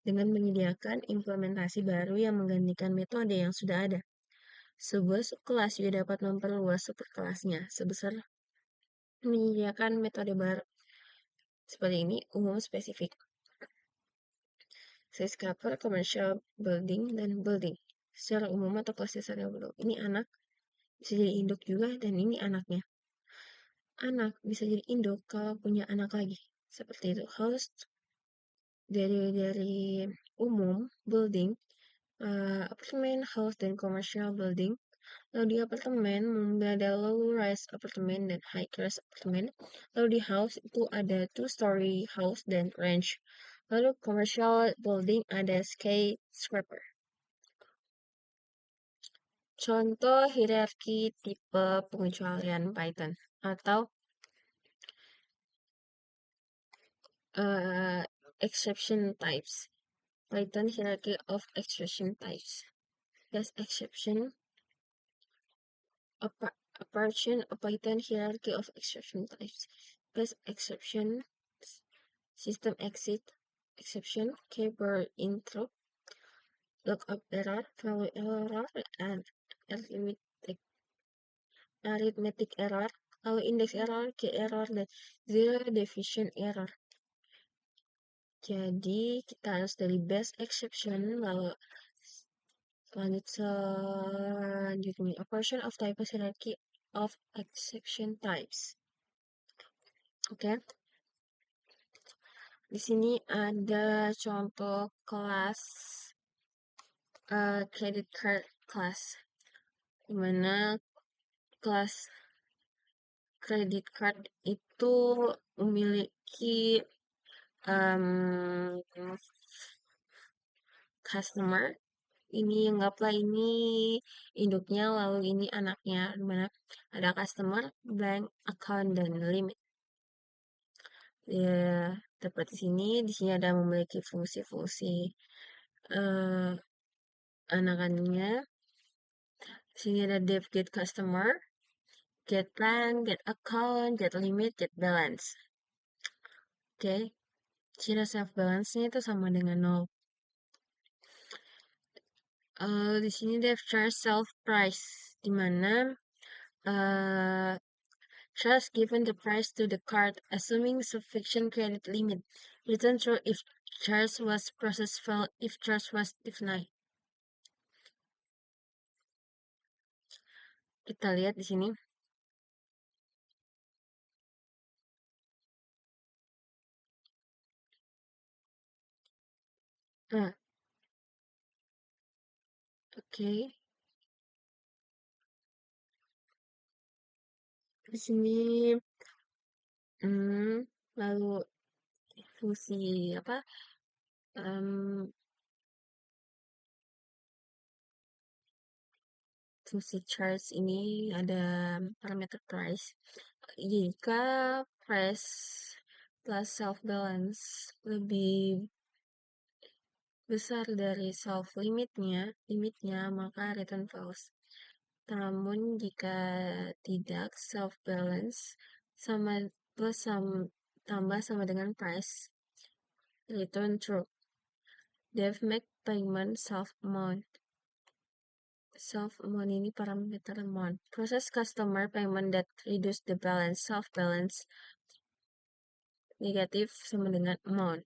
dengan menyediakan implementasi baru yang menggantikan metode yang sudah ada. Sebuah subkelas juga dapat memperluas superkelasnya sebesar menyediakan metode baru. Seperti ini, umum spesifik. Skyscraper, commercial building, dan building. Secara umum atau kelas dasarnya belum. Ini anak, bisa jadi induk juga, dan ini anaknya. Anak bisa jadi induk kalau punya anak lagi. Seperti itu. House dari umum, building, apartemen, house, dan commercial building. Lalu di apartemen ada low-rise apartemen dan high-rise apartemen. Lalu di house itu ada two-story house dan ranch. Lalu commercial building ada skyscraper. Contoh hierarki tipe pengecualian Python atau exception types. Python hierarchy of exception types. Best exception a Python hierarchy of exception types. Best exception system exception keyboard intro lookup error value error and arithmetic error lalu index error key error dan zero division error. Jadi kita harus dari best exception lalu selanjutnya a portion of types hierarchy of exception types. Oke. Di sini ada contoh kelas credit card class, dimana kelas credit card itu memiliki customer. Ini anggaplah ini induknya, lalu ini anaknya, dimana ada customer, bank, account, dan limit. Ya, dapat di sini ada memiliki fungsi-fungsi anakannya. Di sini ada dev get customer, get bank, get account, get limit, get balance. Oke, ciri self balance-nya itu sama dengan 0. Di sini dev charge self price, di mana charge given the price to the card, assuming sufficient credit limit. Return true if charge was processed failed, if charge was denied. Kita lihat di sini. Nah, oke. Di sini, hmm, lalu fungsi apa? em, Fungsi charge ini ada parameter price. Jika price plus self balance lebih besar dari self limitnya maka return false. Namun jika tidak, self balance sama plus tambah sama dengan price, return true. Dev make payment self amount. Self amount ini parameter amount. Process customer payment that reduce the balance. Self balance negatif sama dengan amount.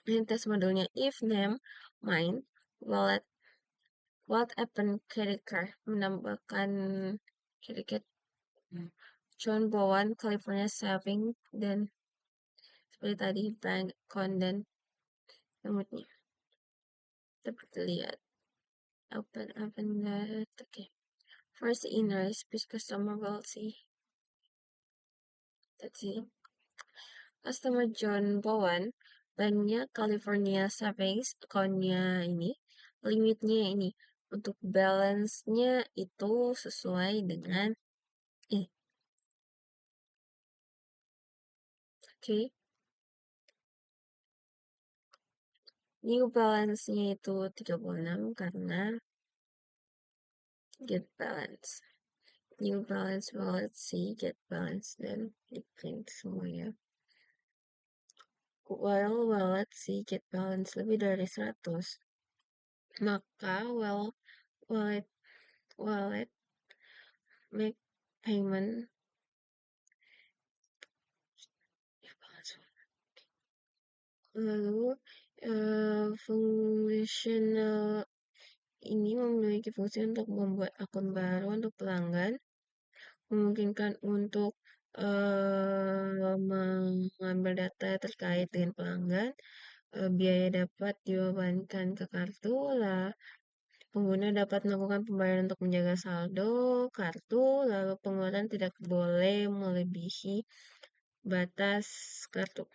Ini tes modulnya if name mine wallet what happen credit card menambahkan credit card John Bowen California Saving dan seperti tadi bank account dan nomornya dapat lihat open that okay. First invoice please customer will see that's it. Customer John Bowen banknya California Savings accountnya ini limitnya ini untuk balance-nya itu sesuai dengan ini. Oke. New balance-nya itu 36 karena get balance. New balance wallet C get balance dan di print semuanya. While wallet C get balance lebih dari 100, maka wallet wallet make payment lalu fungsional ini memiliki fungsi untuk membuat akun baru untuk pelanggan, memungkinkan untuk mengambil data terkait dengan pelanggan, biaya dapat dibebankan ke kartu, lah pengguna dapat melakukan pembayaran untuk menjaga saldo kartu, lalu pengeluaran tidak boleh melebihi batas kartu.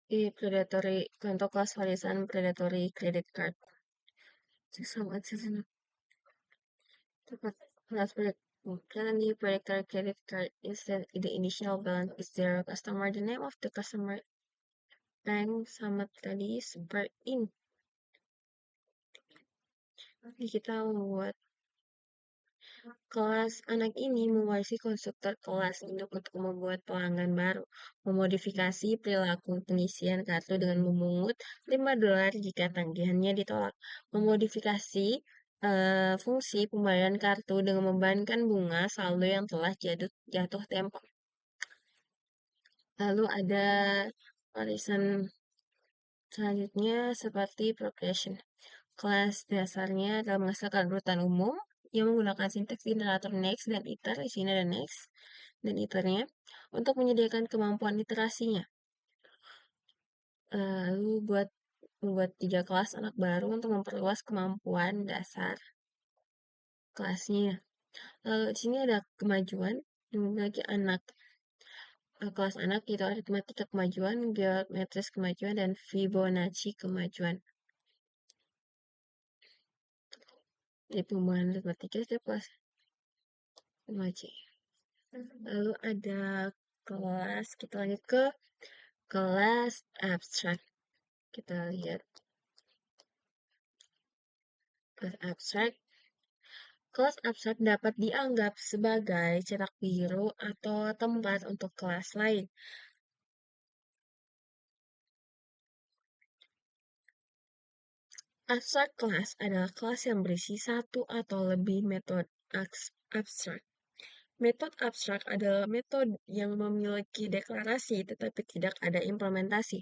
Di predatory, contoh kelas warisan predatory credit card. Sama aja tepat kelas currently predatory credit card is the initial balance is zero. Customer, the name of the customer bank sama tadi super in. Jadi kita membuat kelas anak ini mewarisi konstruktor kelas untuk membuat pelanggan baru, memodifikasi perilaku pengisian kartu dengan memungut $5 jika tagihannya ditolak, memodifikasi fungsi pembayaran kartu dengan membebankan bunga saldo yang telah jatuh tempo. Lalu ada warisan selanjutnya seperti progression. Kelas dasarnya adalah menghasilkan urutan umum yang menggunakan sintaks generator next dan iter, di sini ada next dan iternya, untuk menyediakan kemampuan iterasinya. Lalu membuat 3 kelas anak baru untuk memperluas kemampuan dasar kelasnya. Lalu di sini ada kemajuan, memiliki anak kelas anak yaitu aritmatika kemajuan, geometris kemajuan, dan Fibonacci kemajuan. Di pembuahan aritmatika setiap kelas kemajuan. Lalu ada kelas, kita lanjut ke kelas abstrak. Kita lihat kelas abstrak. Kelas abstrak dapat dianggap sebagai cetak biru atau tempat untuk kelas lain. Abstrak kelas adalah kelas yang berisi satu atau lebih metode abstrak. Metode abstrak adalah metode yang memiliki deklarasi tetapi tidak ada implementasi.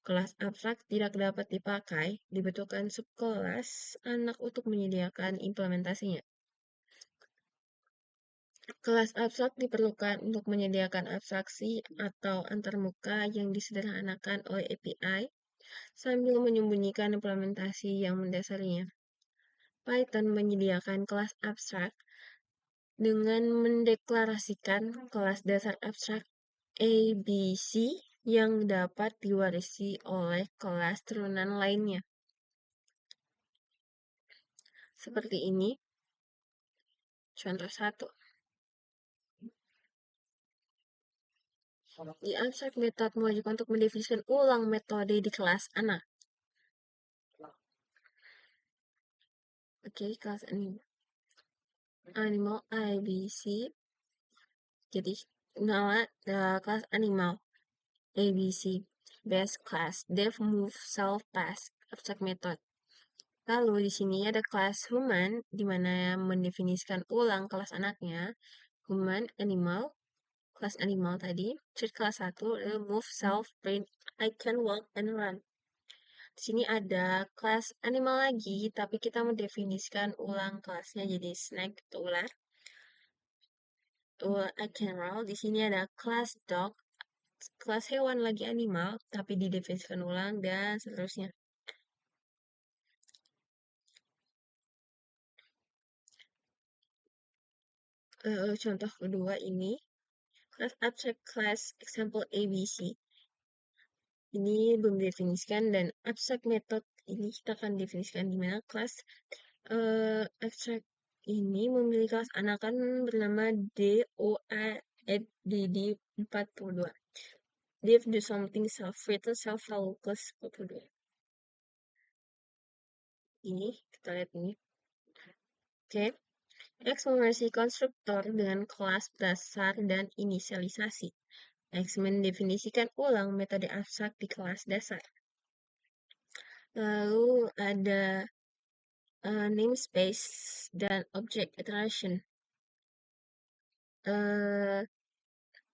Kelas abstrak tidak dapat dipakai, dibutuhkan subkelas anak untuk menyediakan implementasinya. Kelas abstrak diperlukan untuk menyediakan abstraksi atau antarmuka yang disederhanakan oleh API sambil menyembunyikan implementasi yang mendasarinya. Python menyediakan kelas abstrak dengan mendeklarasikan kelas dasar abstrak ABC yang dapat diwarisi oleh kelas turunan lainnya. Seperti ini, contoh 1. Di abstrak method mewajibkan untuk mendefinisikan ulang metode di kelas anak. Oke, kelas animal ABC. Jadi, nama kelas animal ABC base class def move self pass abstract method. Lalu di sini ada kelas human di mana mendefinisikan ulang kelas anaknya human animal kelas animal tadi. Treat kelas 1 move self print I can walk and run. Di sini ada kelas animal lagi, tapi kita mendefinisikan ulang kelasnya jadi snake atau ular. I can roll. Di sini ada kelas dog, kelas hewan lagi animal, tapi didefinisikan ulang dan seterusnya. Contoh kedua ini, kelas abstract class example ABC. Ini belum didefinisikan dan abstract method ini kita akan definisikan di mana kelas abstract ini memiliki kelas anakan bernama DOADD42. Div do something self-written self-value plus 42. Ini kita lihat ini. Oke. Eksplorasi konstruktor dengan kelas dasar dan inisialisasi. X mendefinisikan ulang metode abstrak di kelas dasar. Lalu ada namespace dan object iteration.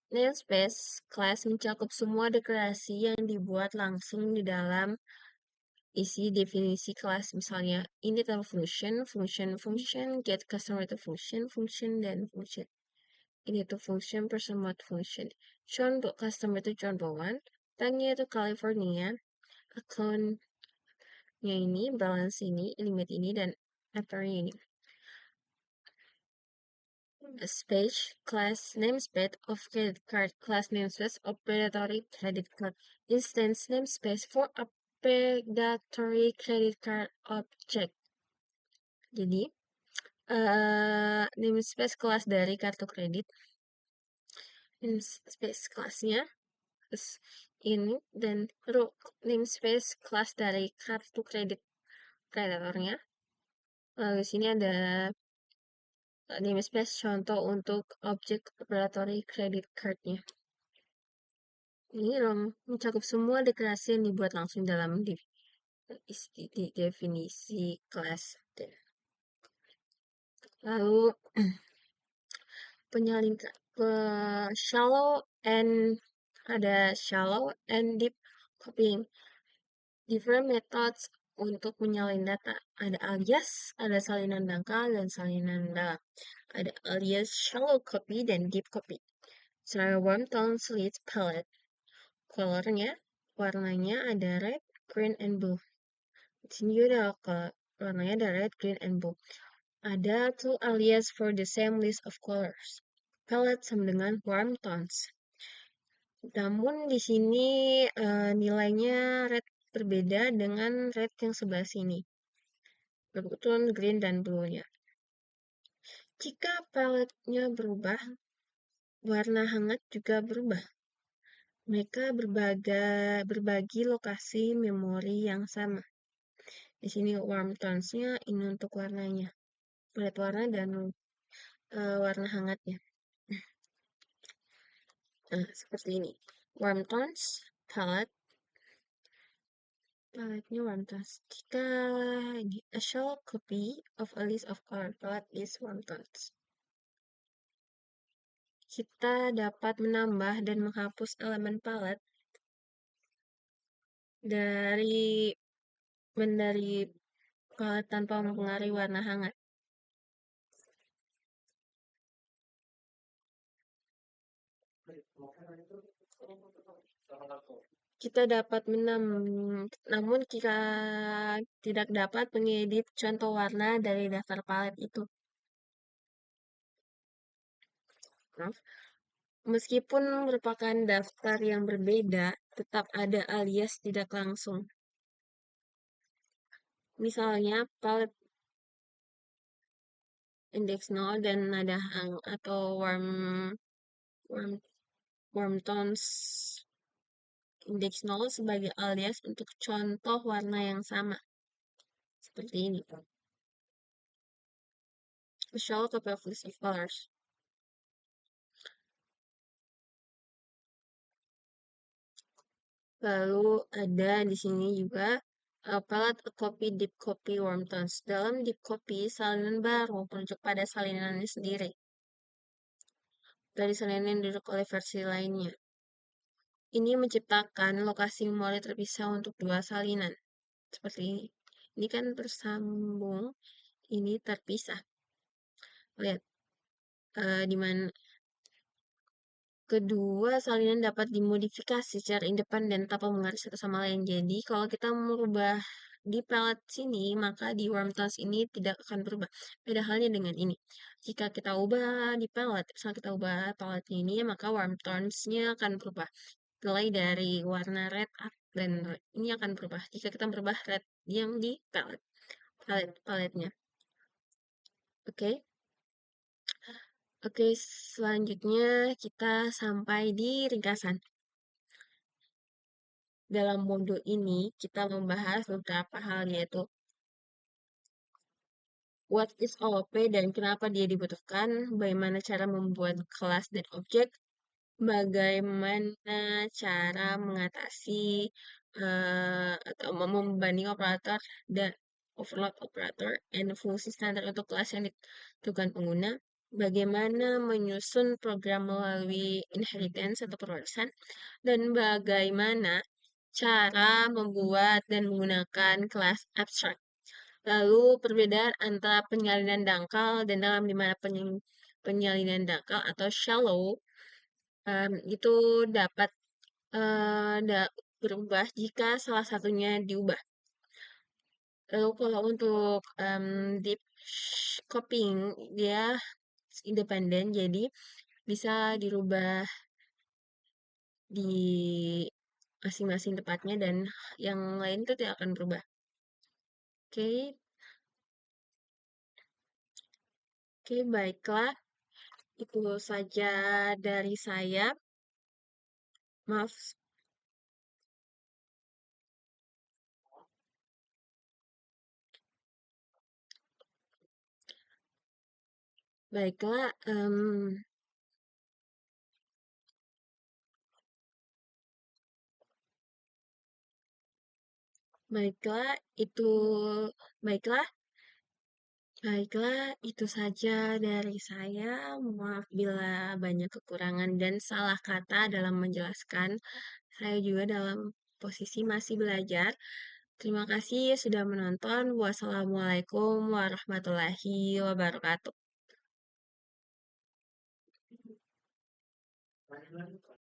Namespace class mencakup semua deklarasi yang dibuat langsung di dalam isi definisi kelas, misalnya init function, function, get customer to function, dan function. Ini tuh function, person mode function. Contoh customer itu contoh 1, tanknya itu California, account-nya ini, balance ini, limit ini, dan after ini. Space class namespace of credit card class namespace operatory credit card instance namespace for operatory credit card object. Jadi namespace kelas dari kartu kredit, namespace kelasnya terus ini dan namespace kelas dari kartu kredit kreditornya. Lalu sini ada namespace contoh untuk objek operatory credit card-nya. Ini mencakup semua deklarasi yang dibuat langsung dalam definisi kelas. Lalu penyalin shallow and deep copying. Different methods untuk menyalin data. Ada alias, ada salinan dangkal, dan salinan dalam. Ada alias shallow copy dan deep copy. Cara warm tone slits palette. Colornya, warnanya ada red, green, and blue. Di sini juga warnanya ada red, green, and blue. Ada two alias for the same list of colors. Palette sama dengan warm tones. Namun di sini nilainya red berbeda dengan red yang sebelah sini. Berikutnya green dan blue-nya. Jika paletnya berubah, warna hangat juga berubah. Mereka berbagi lokasi memori yang sama. Di sini warm tones-nya ini untuk warnanya. Palet warna dan warna hangatnya. Nah, seperti ini. Warm tones, paletnya warm tones. Jika a shell copy of a list of color palette is warm tones. Kita dapat menambah dan menghapus elemen palet dari dari palet tanpa mempengaruhi warna hangat. Kita dapat namun kita tidak dapat mengedit contoh warna dari daftar palet itu. Maaf. Meskipun merupakan daftar yang berbeda, tetap ada alias tidak langsung. Misalnya, palet index 0 dan nada hang atau warm, warm tones index 0 sebagai alias untuk contoh warna yang sama. Seperti ini. A shallow copy of list of colors. Lalu ada di sini juga palette a copy, deep copy, warm tones. Dalam deep copy, salinan baru merujuk pada salinannya sendiri. Dari salinan yang diduduk oleh versi lainnya. Ini menciptakan lokasi memori terpisah untuk dua salinan. Seperti ini. Ini kan tersambung, ini terpisah. Lihat, di mana kedua salinan dapat dimodifikasi secara independen tanpa mengaruhi satu sama lain. Jadi, kalau kita merubah di palette sini, maka di warm tones ini tidak akan berubah. Beda halnya dengan ini. Jika kita ubah di palette, misalnya kita ubah palette ini, maka warm tones-nya akan berubah. Mulai dari warna red dan red. Ini akan berubah. Jika kita merubah red yang di palette-nya. Oke. Oke, selanjutnya kita sampai di ringkasan. Dalam modul ini, kita membahas beberapa hal, yaitu what is OOP dan kenapa dia dibutuhkan, bagaimana cara membuat kelas dan objek, bagaimana cara mengatasi atau membanding operator dan overload operator dan fungsi standar untuk kelas yang ditentukan pengguna, bagaimana menyusun program melalui inheritance atau pewarisan, dan bagaimana cara membuat dan menggunakan kelas abstrak. Lalu perbedaan antara penyalinan dangkal dan dalam di mana penyalinan dangkal atau shallow itu dapat berubah jika salah satunya diubah. Lalu kalau untuk deep copying dia independen, jadi bisa dirubah di masing-masing tempatnya dan yang lain itu tidak akan berubah. Oke, oke, baiklah. Itu saja dari saya. Maaf, baiklah. Baiklah, itu baiklah, baiklah, itu saja dari saya. Maaf bila banyak kekurangan dan salah kata dalam menjelaskan. Saya juga dalam posisi masih belajar. Terima kasih sudah menonton. Wassalamualaikum warahmatullahi wabarakatuh.